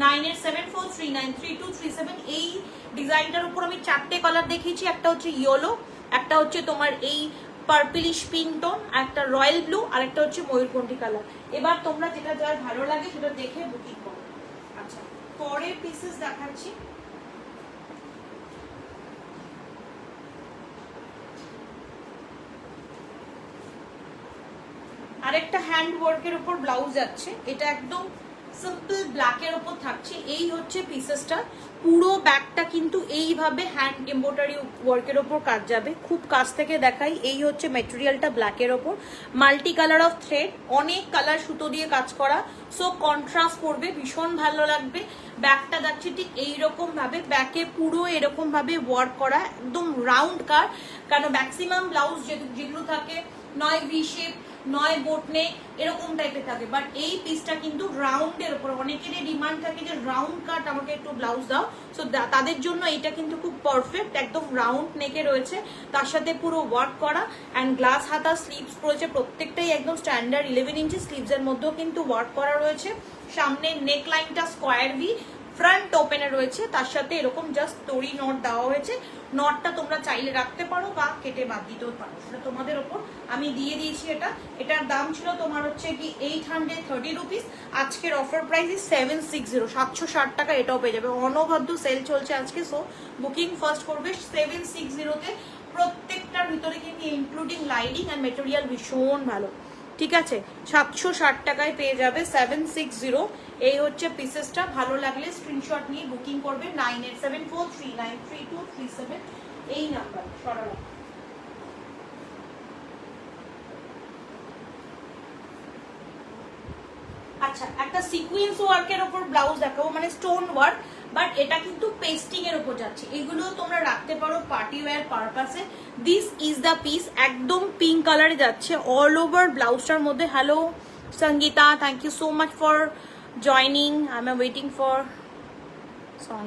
9874393237। এই ডিজাইনটার উপর আমি 4টে কালার দেখিয়েছি, একটা হচ্ছে ইয়েলো, একটা হচ্ছে তোমার এই পার্পলিশ পিঙ্ক টোন, একটা রয়্যাল ব্লু, আর একটা হচ্ছে ময়ূরকণ্ঠী কালার। এবার তোমরা যেটা যার ভালো লাগে সেটা দেখে বুকিং করো। আচ্ছা, পরের পিসেস দেখাচ্ছি। আরেকটা হ্যান্ড ওয়ার্কের উপর ব্লাউজ যাচ্ছে, এটা একদম সিম্পল ব্ল্যাকের উপর থাকছে। এই হচ্ছে পিসেসটা, পুরো ব্যাগটা কিন্তু এইভাবে হ্যান্ড এমব্রয়ডারি ওয়ার্কের ওপর কাজ যাবে। খুব কাছ থেকে দেখাই, এই হচ্ছে মেটেরিয়ালটা ব্ল্যাকের ওপর, মাল্টি কালার অফ থ্রেড, অনেক কালার সুতো দিয়ে কাজ করা, সো কন্ট্রাস্ট করবে, ভীষণ ভালো লাগবে। ব্যাগটা যাচ্ছে ঠিক এইরকম ভাবে, ব্যাকে পুরো এরকম ভাবে ওয়ার্ক করা, একদম রাউন্ড কাট। কারণ ম্যাক্সিমাম ব্লাউজ যেগুলো থাকে নয় ভি শেপ নয় বোট নেক এরকম টাইপের থাকে, বাট এই পিসটা কিন্তু রাউন্ডের উপর। অনেকেরই ডিমান্ড থাকে যে রাউন্ড কাট আমাকে একটু ব্লাউজ দাও, সো তাদের জন্য এটা কিন্তু খুব পারফেক্ট। একদম রাউন্ড নেকে রয়েছে, তার সাথে পুরো ওয়ার্ক করা অ্যান্ড গ্লাস হাতা স্লিভস রয়েছে, প্রত্যেকটাই একদম স্ট্যান্ডার্ড 11 ইঞ্চি স্লিভসের মধ্যেও কিন্তু ওয়ার্ক করা রয়েছে। সামনে নেক লাইনটা স্কোয়ার ভি, ফ্রন্ট ওপেনে রয়েছে, তার সাথে এরকম জাস্ট তড়ি নট দেওয়া হয়েছে। নটটা তোমরা চাইলে রাখতে পারো বা কেটে বাদ দিতেও পারো, সেটা তোমাদের ওপর। আমি দিয়ে দিয়েছি এটা, এটার দাম ছিল তোমার হচ্ছে কি 830 রুপিস, আজকের অফার প্রাইস 760, 760 টাকা এটাও পেয়ে যাবে। অনবদ্য সেল চলছে আজকে, সো বুকিং ফার্স্ট করবে 760-তে। প্রত্যেকটার ভিতরে কিন্তু ইনক্লুডিং লাইনিং অ্যান্ড মেটেরিয়াল ভীষণ ভালো, ঠিক আছে। 760 টাকায় পেয়ে যাবে 760। এই হচ্ছে পিসেসটা, ভালো লাগলে স্ক্রিনশট নিয়ে বুকিং করবে 9874393237 এই নাম্বার সরানো। আচ্ছা, একটা সিকোয়েন্স ওয়ার্কের উপর ব্লাউজ দেখাবো, মানে স্টোন ওয়ার্ক, বাট এটা কিন্তু পেস্টিং এর উপর যাচ্ছে। এগুলো তোমরা রাখতে পারো পার্টি ওয়্যার পারপাসে। দিস ইজ দ্য পিস, একদম পিঙ্ক কালারে যাচ্ছে অল ওভার ব্লাউজটার মধ্যে। Hello Sangeeta, thank you so much for joining, I am waiting for song.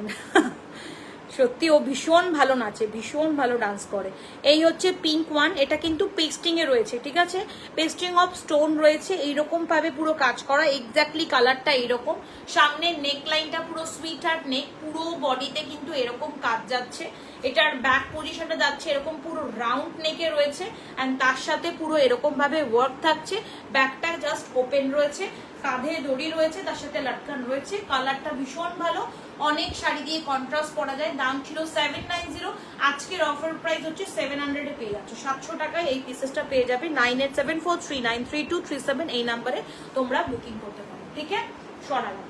সত্যি ও ভীষণ ভালো নাচে, ভীষণ ভালো ডান্স করে। এই হচ্ছে পিঙ্ক ওয়ান, এটা কিন্তু পেস্টিং এ রয়েছে, ঠিক আছে, পেস্টিং অফ স্টোন রয়েছে, এইরকম ভাবে পুরো কাজ করা, এক্স্যাক্টলি কালারটা এইরকম। সামনে নেক লাইনটা পুরো সুইট হার্ট নেক, পুরো বডিতে কিন্তু এরকম কাজ যাচ্ছে। এটার ব্যাক পজিশনটা যাচ্ছে এরকম পুরো রাউন্ড নেকে রয়েছে, অ্যান্ড তার সাথে পুরো এরকম ভাবে ওয়ার্ক থাকছে। ব্যাকটা জাস্ট ওপেন রয়েছে, কাঁধে দড়ি রয়েছে, তার সাথে লাটকান রয়েছে। কালারটা ভীষণ ভালো, অনেক শাড়ি দিয়ে কন্ট্রাস্ট করা যায়। দাম ছিল 790, আজকের অফার প্রাইস হচ্ছে 700 এ পেয়ে যাচ্ছ। 700 টাকায় এই পিসেসটা পেয়ে যাবে। 9874393237 এই নাম্বারে তোমরা বুকিং করতে পারো, ঠিক আছে। সরালাম।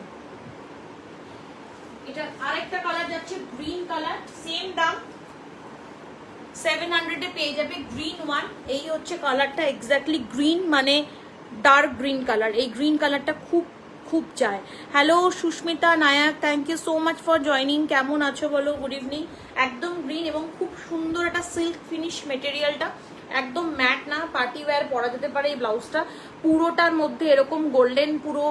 এটা আরেকটা কালার যাচ্ছে গ্রিন কালার, সেম দাম 700 এ পেয়ে যাবে। গ্রিন ওয়ান, এই হচ্ছে কালারটা, এক্স্যাক্টলি গ্রিন মানে ডার্ক গ্রিন কালার। এই গ্রিন কালারটা খুব খুব চায়। Hello Susmita Nayak, thank you so much for joining. কেমন আছো বলো, গুড ইভিনিং। একদম গ্রিন এবং খুব সুন্দর একটা সিল্ক ফিনিশ মেটেরিয়ালটা, একদম ম্যাট না, পার্টি ওয়্যার পরা যেতে পারে। এই ব্লাউজটা পুরোটার মধ্যে এরকম গোল্ডেন পুরো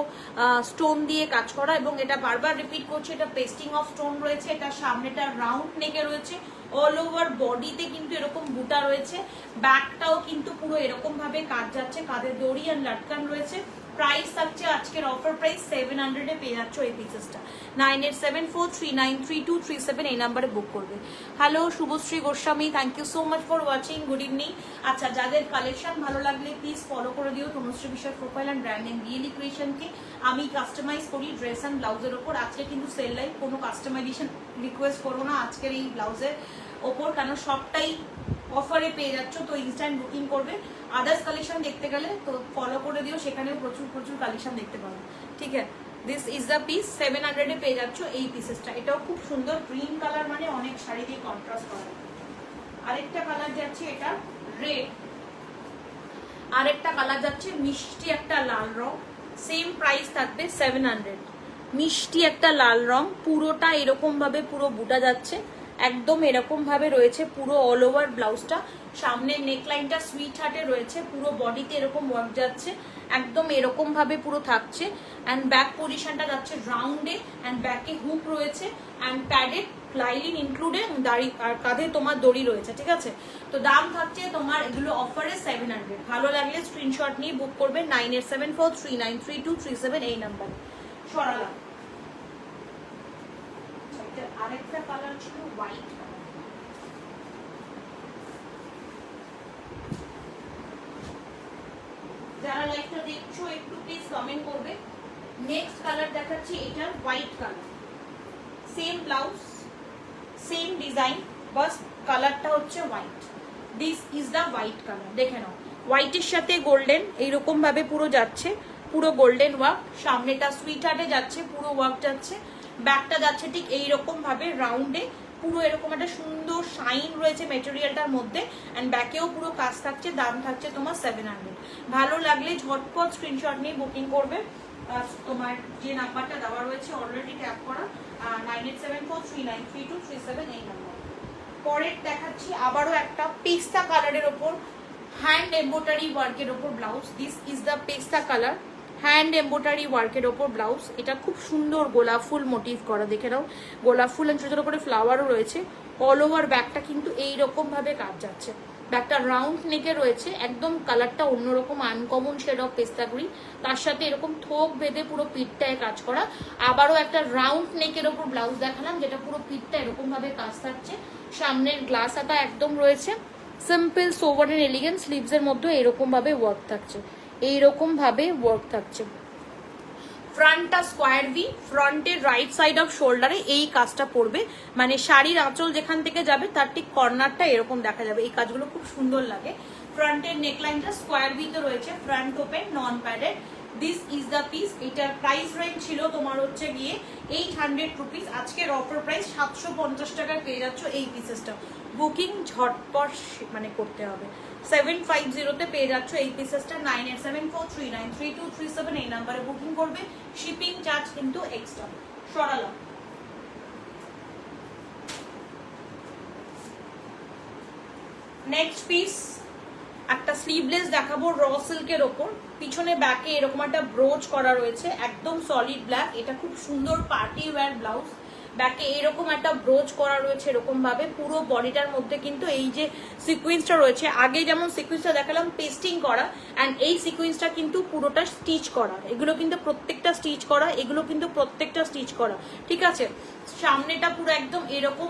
স্টোন দিয়ে কাজ করা, এবং এটা বারবার রিপিট করছে, এটা পেস্টিং অফ স্টোন রয়েছে। এটা সামনেটা রাউন্ড নেকে রয়েছে, অল ওভার বডিতে কিন্তু এরকম বুটা রয়েছে। ব্যাকটাও কিন্তু পুরো এরকম ভাবে কাজ যাচ্ছে, কাঁধে দড়ি আর লাটকান রয়েছে। প্রাইস থাকছে আজকের অফার প্রাইস 700 এ পেয়ে যাচ্ছ এই পিসেসটা। 9874393237 এই নাম্বারে বুক করবে। Hello Subhashree Goswami, thank you so much for watching, good evening. আচ্ছা, যাদের কালেকশন ভালো লাগলে প্লিজ ফলো করে দিও Tanushree Biswas profile and brand name really ক্রিয়েশনকে। আমি কাস্টমাইজ করি ড্রেস অ্যান্ড ব্লাউজের ওপর। আজকে কিন্তু সেল লাইভ, কোনো কাস্টমাইজেশন রিকোয়েস্ট করবো না আজকের এই ব্লাউজের ওপর, কেন সবটাই অফারে পেয়ে যাচ্ছ, তো ইনস্ট্যান্ট বুকিং করবে। আদার্স কালেকশন দেখতে গেলে তো ফলো করে দিও, সেখানেও প্রচুর প্রচুর কালেকশন দেখতে পাবে, ঠিক আছে। দিস ইজ দ্য পিস, 700 এ পেয়ে যাচ্ছ এই পিসেসটা। এটাও খুব সুন্দর গ্রিন কালার, মানে অনেক শাড়ি দিয়ে কন্ট্রাস্ট করা। আরেকটা কালার যাচ্ছে এটা রেড, আরেকটা কালার যাচ্ছে মিষ্টি একটা লাল রং, সেম প্রাইস থাকবে 700। মিষ্টি একটা লাল রং, পুরোটা এরকম ভাবে পুরো বুটা যাচ্ছে, একদম এরকম ভাবে রয়েছে পুরো অল ওভার ব্লাউজটা। সামনের নেকলাইনটা সুইট হার্টে রয়েছে, পুরো বডিতে এরকম ওয়ার্ক যাচ্ছে, একদম এরকম ভাবে পুরো থাকছে। অ্যান্ড ব্যাক পজিশনটা যাচ্ছে রাউন্ডে, অ্যান্ড ব্যাকে হুক রয়েছে, অ্যান্ড প্যাডেড লাইলিন ইনক্লুডেড, দাড়ি আর কাঁধে তোমার দড়ি রয়েছে, ঠিক আছে। তো দাম থাকছে তোমার এগুলো অফারে 700। ভালো লাগলে স্ক্রিনশট নিয়ে বুক করবে 9874393237 এই নাম্বারে। সরালাম। আরেকটা কালার ছিল হোয়াইট। যারা লাইভটা দেখছো একটু প্লিজ কমেন্ট করবে। নেক্সট কালার দেখাচ্ছি, এটা white colour, same blouse same design, বাস কালারটা হচ্ছে white. This is the white colour, দেখে নাও। হোয়াইটের সাথে গোল্ডেন এইরকম ভাবে পুরো যাচ্ছে, পুরো গোল্ডেন ওয়ার্ক। সামনেটা সুইট হার্টে যাচ্ছে, পুরো ওয়ার্ক যাচ্ছে। ব্যাকটা যাচ্ছে ঠিক এইরকম ভাবে রাউন্ডে, পুরো এরকম একটা সুন্দর শাইন রয়েছে মেটেরিয়ালটার মধ্যে, অ্যান্ড ব্যাকেও পুরো কাজ থাকছে। দাম থাকছে তোমার 700। ভালো লাগলে ঝটপট স্ক্রিনশট নিয়ে বুকিং করবে। তোমার যে নাম্বারটা দেওয়া রয়েছে অলরেডি ট্যাপ করা, 9874393237 এই নাম্বার। পরের দেখাচ্ছি আবারও একটা পেস্তা কালারের ওপর হ্যান্ড এমব্রয়ডারি ওয়ার্কের ওপর ব্লাউজ। দিস ইজ দ্য পেস্তা কালার, হ্যান্ড এমব্রয়ডারি ওয়ার্কের ওপর ব্লাউজ। এটা খুব সুন্দর গোলাপ ফুল মোটিভ করা, দেখে নাও। গোলাপ ফুল ছোট ছোট করে ফ্লাওয়ারও রয়েছে। অল ওভার ব্যাকটা কিন্তু এইরকম ভাবে কাজ যাচ্ছে। ব্যাকটা রাউন্ড নেকে রয়েছে, একদম কালারটা অন্যরকম আনকমন শেড অফ পেস্তা গ্রিন। তার সাথে এরকম থোক বেঁধে পুরো পিঠটায় কাজ করা। আবারও একটা রাউন্ড নেকের ওপর ব্লাউজ দেখালাম, যেটা পুরো পিঠটা এরকম ভাবে কাজ থাকছে। সামনের গ্লাস হাতা একদম রয়েছে। Simple sober and elegant sleeves এর মধ্যে এরকম ভাবে ওয়ার্ক থাকছে, এইরকম ভাবে ওয়ার্ক থাকছে। ফ্রন্টটা স্কোয়ার ভি, ফ্রন্টের রাইট সাইড অফ শোল্ডারে এই কাজটা পড়বে, মানে শাড়ির আঁচল যেখান থেকে যাবে তার ঠিক কর্নারটা এরকম দেখা যাবে। এই কাজগুলো খুব সুন্দর লাগে। ফ্রন্টের নেকলাইনটা স্কোয়ার ভিতে রয়েছে, front open, non padded. This is the piece. এটার প্রাইস রেঞ্জ ছিল তোমার হচ্ছে গিয়ে 800 রুপিস। আজকের অফার প্রাইস 750 টাকায় পেয়ে যাচ্ছ এই পিসেসটা। বুকিং ঝটপট মানে করতে হবে। 750-তে পেয়ে যাচ্ছ এই পিসেসটা। 9874393237 এই নাম্বারে বুকিং করবে। শিপিং চার্জ কিন্তু এক্সট্রা। সরালাম। নেক্সট পিস একটা স্লিভলেস দেখাবো র সিল্কের ওপর। পিছনে ব্যাকে এরকম একটা ব্রোচ করা রয়েছে, একদম সলিড ব্ল্যাক। এটা খুব সুন্দর পার্টি ওয়্যার ব্লাউজ। ব্যাকে এরকম একটা ব্রোচ করা রয়েছে এরকম ভাবে। পুরো বডিটার মধ্যে কিন্তু এই যে সিকুয়েন্সটা রয়েছে, আগে যেমন সিকুয়েন্সটা দেখালাম পেস্টিং করা, অ্যান্ড এই সিকুয়েন্সটা কিন্তু পুরোটা স্টিচ করা। এগুলো কিন্তু প্রত্যেকটা স্টিচ করা, এগুলো কিন্তু প্রত্যেকটা স্টিচ করা, ঠিক আছে। সামনেটা পুরো একদম এরকম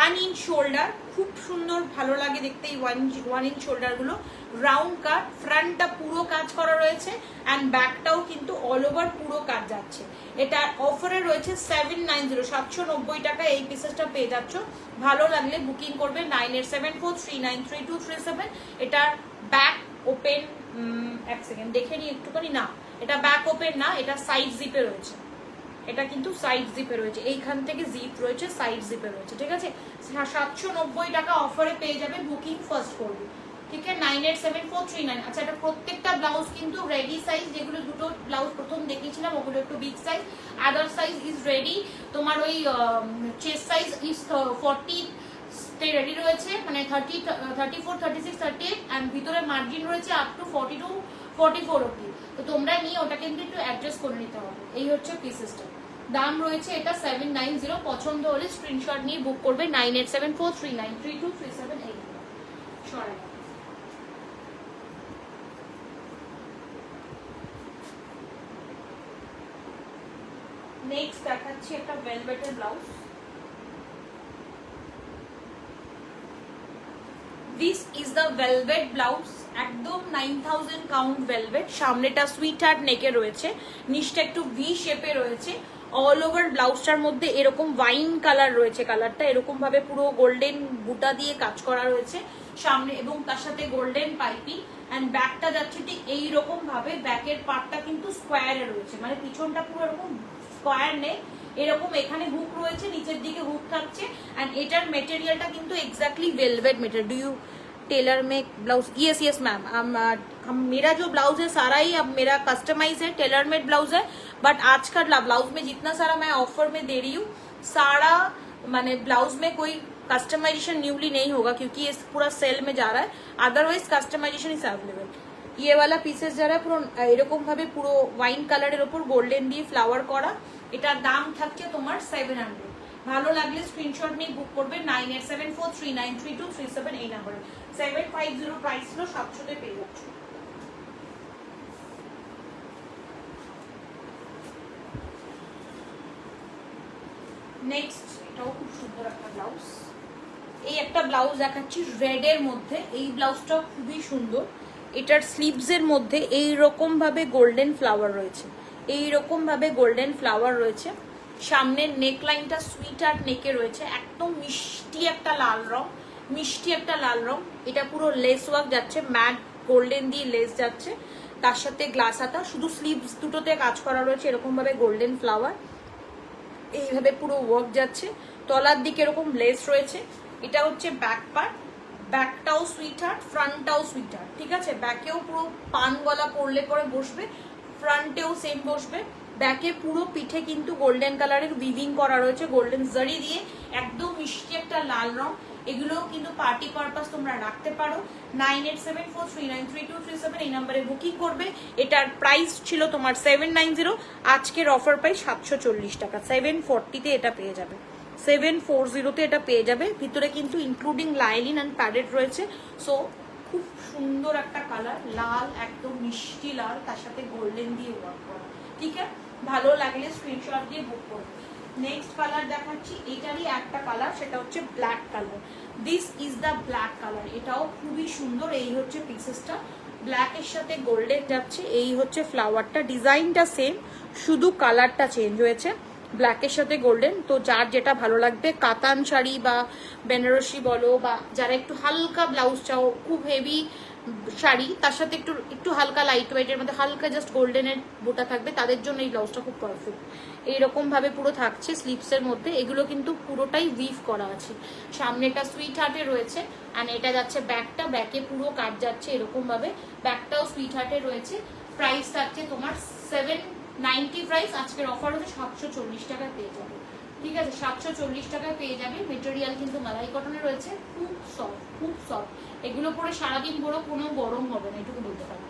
1 ইঞ্চ শোল্ডার, খুব সুন্দর ভালো লাগে দেখতে এই 1 ইঞ্চ শোল্ডার গুলো। রাউন্ড কাট, ফ্রন্টটা পুরো কাজ করা রয়েছে, অ্যান্ড ব্যাকটাও কিন্তু অল ওভার পুরো কাজ যাচ্ছে। এটা অফারে রয়েছে 790 টাকা এই পিসেসটা পেয়ে যাচ্ছ। ভালো লাগলে বুকিং করবে 9874393237। এটার ব্যাক ওপেন, এক সেকেন্ড দেখে নি একটুখানি, না এটা ব্যাক ওপেন না, এটা সাইড জিপে রয়েছে। এটা কিন্তু সাইড জিপে রয়েছে, এইখান থেকে জিপ রয়েছে, সাইড জিপে রয়েছে, ঠিক আছে। 790 টাকা অফারে পেয়ে যাবে। বুকিং ফার্স্ট করবে, ঠিক আছে। 987439। আচ্ছা, এটা প্রত্যেকটা ব্লাউজ কিন্তু রেডি সাইজ। যেগুলো দুটো ব্লাউজ প্রথম দেখিয়েছিলাম ওগুলো একটু big size, other size is ready. তোমার ওই চেস্ট সাইজ ইজ 40 রেডি রয়েছে, মানে 30, 34, 36, 38, অ্যান্ড ভিতরে মার্জিন রয়েছে আপ টু 42, 44 অব্দি। তো তোমরা নিয়ে ওটা কিন্তু একটু অ্যাডজাস্ট করে নিতে হবে। এই হচ্ছে পিসেসটা। দাম রয়েছে এটা 790। পছন্দ হলে স্ক্রিনশট নিয়ে বুক করবে 9874393237 এই। সরাই নেক্সট দেখাচ্ছি একটা ভেলভেটের blouse. This is the velvet blouse, একদম 9000 কাউন্ট ভেলভেট। সামনেটা সুইট হার্ট নেকে রয়েছে, নিচটা একটু ভি শেপে রয়েছে। অল ওভার ব্লাউজটার মধ্যে এরকম ওয়াইন কালার রয়েছে, কালারটা এরকম ভাবে পুরো গোল্ডেন বুটা দিয়ে কাজ করা রয়েছে সামনে, এবং তার সাথে গোল্ডেন পাইপিং। অ্যান্ড ব্যাকটা যাচ্ছে ঠিক এইরকম ভাবে। ব্যাকের পার্টটা কিন্তু স্কোয়ারে রয়েছে, মানে পিছনটা পুরো এরকম স্কোয়ার নেই, এরকম এখানে হুক রয়েছে, নিচের দিকে হুক থাকছে। এন্ড এটার মেটেরিয়ালটা কিন্তু exactly velvet material. Do you tailor में ब्लाउज? यस यस मैम, हम मेरा जो ब्लाउज है सारा ही अब मेरा कस्टमाइज है, टेलर मेड ब्लाउज है। बट आज का ब्लाउज में जितना सारा मैं ऑफर में दे रही हूँ, सारा माने ब्लाउज में कोई कस्टमाइजेशन न्यूली नहीं होगा क्योंकि ये पूरा सेल में जा रहा है, अदरवाइज कस्टमाइजेशन इज अवेलेबल। ये वाला পিসেস যারা পুরো এরকম ভাবে পুরো ওয়াইন কালারের উপর গোল্ডেন দিয়ে ফ্লাওয়ার করা, এটার দাম থাকছে তোমার 700। ভালো লাগলে স্ক্রিনশট নিয়ে বুক করবে 9874393237 এই নাম্বারে। 750 প্রাইস ছিল, 700 তে পেয়ে যাচ্ছ। নেক্সট এটাও খুব সুন্দর একটা ব্লাউজ। এই একটা ব্লাউজ দেখাচ্ছি রেড এর মধ্যে, এই ব্লাউজটাও খুবই সুন্দর। এটার স্লিভস এর মধ্যে এই রকম ভাবে গোল্ডেন ফ্লাওয়ার রয়েছে, এই রকম ভাবে গোল্ডেন ফ্লাওয়ার রয়েছে। সামনের নেক লাইনটা সুইট আর্ট নেকে রয়েছে, একদম মিষ্টি একটা লাল রং, মিষ্টি একটা লাল রং। এটা পুরো লেস ওয়ার্ক যাচ্ছে, ম্যাট গোল্ডেন দিয়ে লেস যাচ্ছে, তার সাথে গ্লাস হাতা। শুধু স্লিভস দুটোতে কাজ করা রয়েছে এরকম ভাবে গোল্ডেন ফ্লাওয়ার, এইভাবে পুরো ওয়ার্ক যাচ্ছে। তলার দিকে এরকম লেস রয়েছে। এটা হচ্ছে ব্যাক পার্ট, ব্যাকটাও সুইট হার্ট, ফ্রন্টটাও সুইট হার্ট, ঠিক আছে। ব্যাকেও পুরো পান গলা পরলে পরে বসবে, ফ্রন্টেও সেম বসবে। ব্যাকে পুরো পিঠে কিন্তু গোল্ডেন কালারের উইভিং করা রয়েছে গোল্ডেন জারি দিয়ে, একদম মিষ্টি একটা লাল রং। এগুলো কিন্তু পার্টি পারপাস তোমরা রাখতে পারো। 9874393237 এই নাম্বারে বুকিং করবে। এটার প্রাইস ছিল তোমার 790, আজকের অফার প্রাইস 740 টাকা। 740-তে এটা পেয়ে যাবে, 740-তে এটা পেয়ে যাবে। ভিতরে কিন্তু ইনক্লুডিং লাইলিন অ্যান্ড প্যাডেড রয়েছে। সো খুব সুন্দর একটা কালার, লাল একদম মিষ্টি লাল, তার সাথে গোল্ডেন দিয়ে ওয়ার্ক করা, ঠিক আছে। ভালো লাগলে স্ক্রিনশট দিয়ে বুক করবে। নেক্সট কালার দেখাচ্ছি, এটারই একটা কালার, সেটা হচ্ছে black colour. This is the black colour, এটাও খুবই সুন্দর। এই হচ্ছে পিসেসটা, ব্ল্যাকের সাথে গোল্ডেন যাচ্ছে। এই হচ্ছে ফ্লাওয়ারটা, ডিজাইনটা সেম, শুধু কালারটা চেঞ্জ হয়েছে, ব্ল্যাকের সাথে গোল্ডেন। তো যার যেটা ভালো লাগবে, কাতান শাড়ি বা বেনারসি বলো, বা যারা একটু হালকা ব্লাউজ চাও, খুব হেভি শাড়ি তার সাথে একটু একটু হালকা লাইট ওয়েটের মধ্যে হালকা জাস্ট গোল্ডেনের বোটা থাকবে, তাদের জন্য এই ব্লাউজটা খুব পারফেক্ট। এইরকম ভাবে পুরো থাকছে স্লিভসের মধ্যে। এগুলো কিন্তু পুরোটাই উইভ করা আছে। সামনেটা সুইট হার্টে রয়েছে, আর এটা যাচ্ছে ব্যাকটা, ব্যাকে পুরো কাট যাচ্ছে এরকম ভাবে, ব্যাকটাও সুইট হার্টে রয়েছে। প্রাইস থাকছে তোমার 790 প্রাইস, আজকের অফার হচ্ছে 740 টাকায় পেয়ে যাবে, ঠিক আছে। 740 টাকায় পেয়ে যাবে। মেটেরিয়াল কিন্তু মালাই কটনে রয়েছে, খুব সফট, খুব সফট। এগুলো পরে সারাদিন বড় কোনো গরম হবে না, এটুকু বলতে পারবো।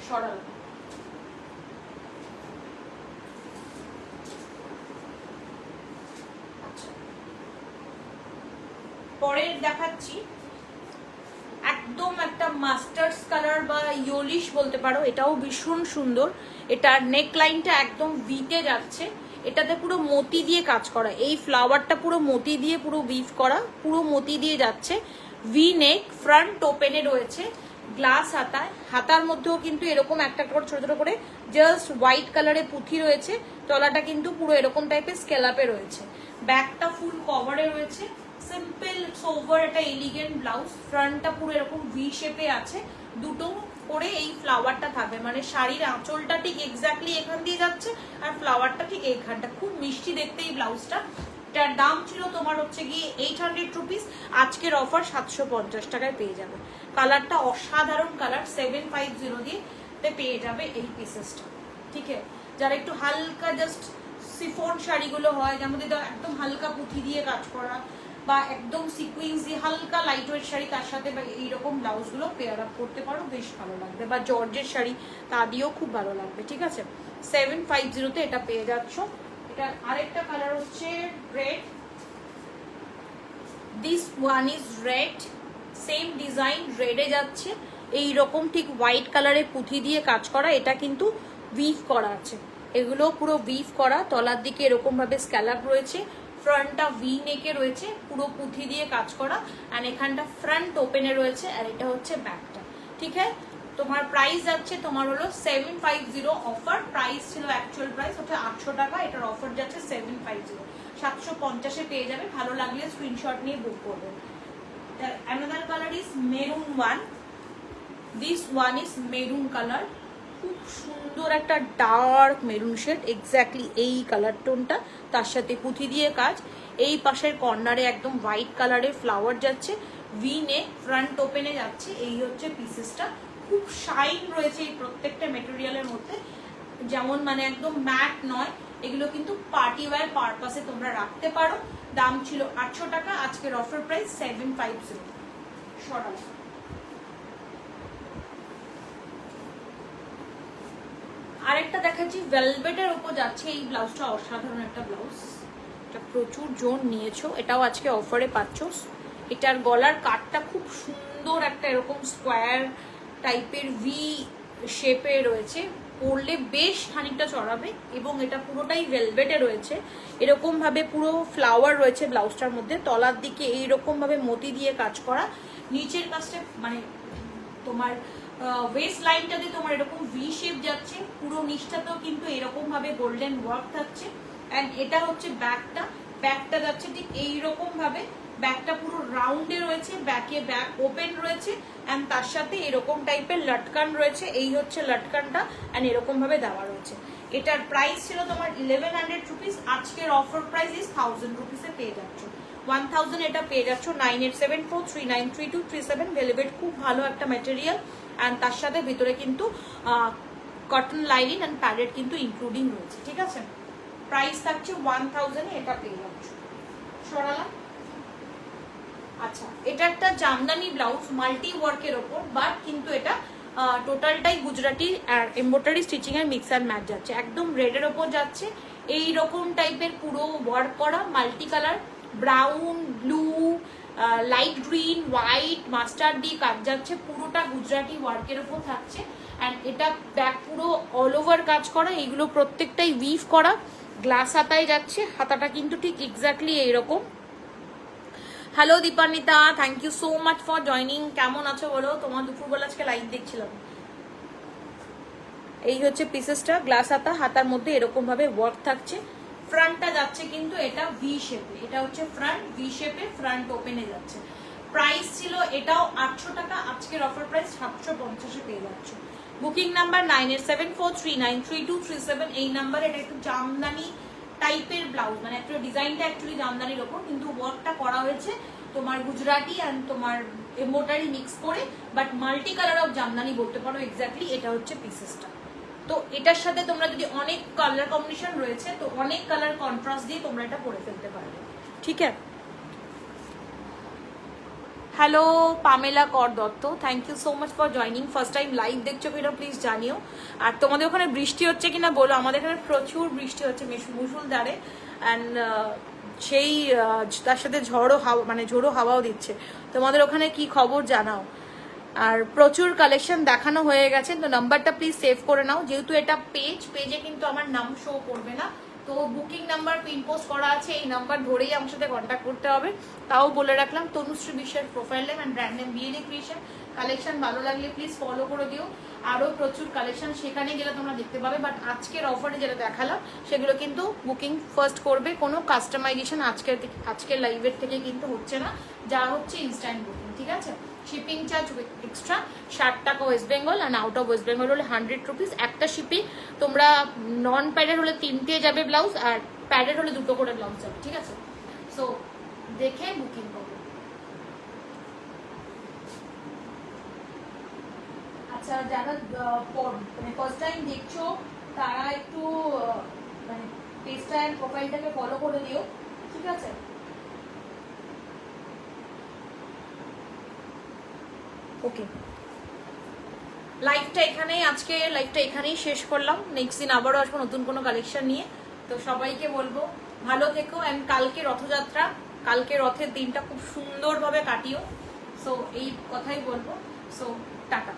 সরাল পরের দেখাচ্ছি একদম একটা মাস্টার্ড কালার বা ইয়োলিশ বলতে পারো, এটাও ভীষণ সুন্দর। এটার নেক লাইনটা একদম ভিতে যাচ্ছে, এটাতে পুরো মতি দিয়ে কাজ করা। এই ফ্লাওয়ারটা পুরো মতি দিয়ে পুরো উইভ করা, পুরো মতি দিয়ে যাচ্ছে। ভি নেক, ফ্রন্ট ওপেনে রয়েছে, গ্লাস হাতায়, হাতার মধ্যেও কিন্তু এরকম একটা করে ছোট ছোট করে জাস্ট হোয়াইট কালারের পুঁথি রয়েছে। তলাটা কিন্তু পুরো এরকম টাইপের স্কেলাপে রয়েছে। ব্যাকটা ফুল কভারে রয়েছে, সিম্পল সোভার একটা এলিগেন্ট ব্লাউজ। ফ্রন্টটা পুরো এরকম ভি শেপে আছে, দুটো করে এই ফ্লাওয়ারটা থাকবে, মানে শাড়ির আঁচলটা ঠিক এক্স্যাক্টলি এখান দিয়ে যাচ্ছে আর ফ্লাওয়ারটা ঠিক এইখানটা। খুব মিষ্টি দেখতে এই ব্লাউজটা। এটার দাম ছিল তোমার হচ্ছে গিয়ে 800 রুপিস, আজকের অফার 750 টাকায় পেয়ে যাবে। কালারটা অসাধারণ কালার, 750 দিয়ে পেয়ে যাবে এই পিসেসটা, ঠিক আছে। যারা একটু হালকা জাস্ট সিফন শাড়িগুলো হয়, যেমন একদম হালকা পুঁথি দিয়ে কাজ করা বা একদম সিকুয়েন্স দিয়ে হালকা লাইট ওয়েট শাড়ি, তার সাথে এইরকম ব্লাউজগুলো পেয়ার আপ করতে পারো, বেশ ভালো লাগবে। বা জর্জের শাড়ি তা দিয়েও খুব ভালো লাগবে, ঠিক আছে। 750-তে এটা পেয়ে যাচ্ছ। এটা আরেকটা কালার হচ্ছে red, this one is red, same design, রেডে যাচ্ছে এইরকম ঠিক হোয়াইট কালারের পুঁথি দিয়ে কাজ করা। এটা কিন্তু উইভ করা আছে, এগুলো পুরো উইভ করা। তলার দিকে এরকম ভাবে স্ক্যালাপ রয়েছে, ফ্রন্টটা ভি নেকে রয়েছে, পুরো পুঁথি দিয়ে কাজ করা, আর এখানটা ফ্রন্ট ওপেনে রয়েছে, আর এটা হচ্ছে ব্যাকটা, ঠিক আছে। তোমার প্রাইস যাচ্ছে তোমার হলো 750, অফার প্রাইস ছিল, অ্যাকচুয়াল প্রাইস হচ্ছে 800 টাকা, এটার অফার যাচ্ছে 750, 750-এ পেয়ে যাবে। ভালো লাগলে স্ক্রিনশট নিয়ে বুক করবে। Another colour is maroon one, this one is maroon colour, খুব সুন্দর একটা ডার্ক মেরুন শেড, এক্স্যাক্টলি এই কালার টোনটা, তার সাথে পুঁথি দিয়ে কাজ। এই পাশের কর্নারে একদম হোয়াইট কালারের ফ্লাওয়ার যাচ্ছে, ভি নেক, ফ্রন্ট ওপেনে যাচ্ছে। এই হচ্ছে পিসেসটা, খুব শাইন রয়েছে এই প্রত্যেকটা মেটেরিয়ালের মধ্যে, যেমন মানে একদম ম্যাট নয়, এগুলো কিন্তু পার্টি ওয়্যার পারপাসে তোমরা রাখতে পারো। দাম ছিল 800 টাকা, আজকের অফার প্রাইস 750। সরাল আরেকটা দেখাচ্ছি, ভেলভেটের উপর যাচ্ছে। এই ব্লাউজটা অসাধারণ একটা ব্লাউজ, এটা প্রচুর জোন নিয়েছো, এটাও আজকে অফারে পাচ্ছ। এটার গলার কাটটা খুব সুন্দর একটা এরকম স্কোয়ার টাইপের ভি শেপে রয়েছে, পরলে বেশ খানিকটা চড়াবে। এবং এটা পুরোটাই ভেলভেটে রয়েছে, এরকম ভাবে পুরো ফ্লাওয়ার রয়েছে ব্লাউজটার মধ্যে, তলার দিকে এইরকম ভাবে মতি দিয়ে কাজ করা, নিচের কাজটা মানে তোমার ওয়েস্ট লাইনটাতে তোমার এরকম ভি শেপ যাচ্ছে, পুরো নিচটাতেও কিন্তু এরকম ভাবে গোল্ডেন ওয়ার্ক থাকছে। অ্যান্ড এটা হচ্ছে ব্যাকটা, ব্যাকটা যাচ্ছে ঠিক এইরকম ভাবে, ব্যাকটা পুরো রাউন্ডে রয়েছে, ব্যাকে ব্যাক ওপেন রয়েছে, অ্যান্ড তার সাথে এরকম টাইপের লটকান রয়েছে, এই হচ্ছে লটকানটা, অ্যান্ড এরকম ভাবে দেওয়া রয়েছে। এটার প্রাইস ছিল তোমার 1100 রুপিস, আজকের অফার প্রাইস ইস 1000 রুপিসে পেয়ে যাচ্ছ। 1000 এটা পেয়ে যাচ্ছ। 9874393237 ভেলভেট, খুব ভালো একটা ম্যাটেরিয়াল, অ্যান্ড তার সাথে ভিতরে কিন্তু কটন লাইনিং অ্যান্ড প্যাডেড কিন্তু ইনক্লুডিং রয়েছে, ঠিক আছে। প্রাইস থাকছে 1000 এ এটা পেয়ে যাচ্ছ। সরালা আচ্ছা, এটা একটা জামদানি ব্লাউজ মাল্টি ওয়ার্কের ওপর, বাট কিন্তু এটা টোটালটাই গুজরাটি আর এমব্রয়ডারি স্টিচিং এর মিক্স অ্যান্ড ম্যাচ যাচ্ছে, একদম রেডের ওপর যাচ্ছে। এই রকম টাইপের পুরো ওয়ার্ক করা, multi colour, brown, blue, light green, white, mustard দিয়ে কাজ যাচ্ছে, পুরোটা গুজরাটি ওয়ার্কের ওপর থাকছে। অ্যান্ড এটা ব্যাক পুরো অল ওভার কাজ করা, এইগুলো প্রত্যেকটাই উইভ করা, গ্লাস হাতায় যাচ্ছে, হাতাটা কিন্তু ঠিক এক্স্যাক্টলি এইরকম। Hello Dipanwita, thank you so much for joining. কেমন আছো বলো? তোমার দুপুরবেলা আজকে লাইভ দেখছিলাম। এই হচ্ছে পিসেসটা, গ্লাস হাতা, হাতার মধ্যে এরকম ভাবে ওয়ার্ক থাকছে। ফ্রন্টটা যাচ্ছে কিন্তু এটা ভি শেপে, এটা হচ্ছে ফ্রন্ট ভি শেপে, ফ্রন্ট ওপেনে যাচ্ছে। প্রাইস ছিল এটাও 800 টাকা, আজকের অফার প্রাইস 750 পেয়ে যাচ্ছ। বুকিং নাম্বার 9874393237, এই নাম্বারে। এটা একটু জামদানি টাইপের ব্লাউজ, মানে একটা ডিজাইনটা অ্যাকচুয়ালি জামদানির ওপর, কিন্তু ওয়ার্কটা করা হয়েছে তোমার গুজরাটি অ্যান্ড তোমার এমব্রয়ডারি মিক্স করে, but multi colour of Jamdani বলতে পারো এক্স্যাক্টলি। এটা হচ্ছে পিসেসটা। তো এটার সাথে তোমরা যদি অনেক কালার কম্বিনেশন রয়েছে, তো অনেক কালার কন্ট্রাস্ট দিয়ে তোমরা এটা পরে ফেলতে পারবে, ঠিক আছে। Hello Pamela Kar Dutta, thank you so much for joining. First time live দেখছো কিনা প্লিজ জানিও। আর তোমাদের ওখানে বৃষ্টি হচ্ছে কিনা বলো, আমাদের এখানে প্রচুর বৃষ্টি হচ্ছে মুষলধারে, অ্যান্ড সেই তার সাথে ঝড়ো হাওয়া, মানে ঝোড়ো হাওয়াও দিচ্ছে। তোমাদের ওখানে কি খবর জানাও। আর প্রচুর কালেকশন দেখানো হয়ে গেছে, তো নাম্বারটা প্লিজ সেভ করে নাও, যেহেতু এটা পেজে কিন্তু আমার নাম শো করবে না। তো বুকিং নাম্বার পিন পোস্ট করা আছে, এই নাম্বার ধরেই আমার সাথে কন্ট্যাক্ট করতে হবে। তাও বলে রাখলাম, তনুশ্রী বিশ্বের profile name and brand name BNA creation. Collection ভালো লাগলে প্লিজ ফলো করে দিও, আরও প্রচুর কালেকশন সেখানে গেলে তোমরা দেখতে পাবে। বাট আজকের অফারে যেটা দেখালাম সেগুলো কিন্তু বুকিং ফার্স্ট করবে, কোনো কাস্টমাইজেশন আজকের লাইভের থেকে কিন্তু হচ্ছে না, যা হচ্ছে ইনস্ট্যান্ট বুকিং, ঠিক আছে। শিপিং চার্জ এক্সট্রা 60 টাকা West Bengal, and out of West Bengal হলে 100 রুপিস। একটা শিপিং, তোমরা নন প্যাডেড হলে 3টে যাবে ব্লাউজ, আর প্যাডেড হলে 2টো করে ব্লাউজ যাবে, ঠিক আছে। সো দেখে বুকিং করো। আচ্ছা, যারা মানে ফার্স্ট টাইম দেখছো তারা একটু মানে পেজটা এন্ড প্রোফাইলটাকে ফলো করে দিও, ঠিক আছে। ওকে, আজকে লাইভটা এখানেই শেষ করলাম। নেক্সট দিন আবারও আসবো নতুন কোনো কালেকশন নিয়ে। তো সবাইকে বলবো ভালো থেকো, অ্যান্ড কালকে রথযাত্রা, কালকে রথের দিনটা খুব সুন্দরভাবে কাটিও। সো এই কথাই বলবো। So tata.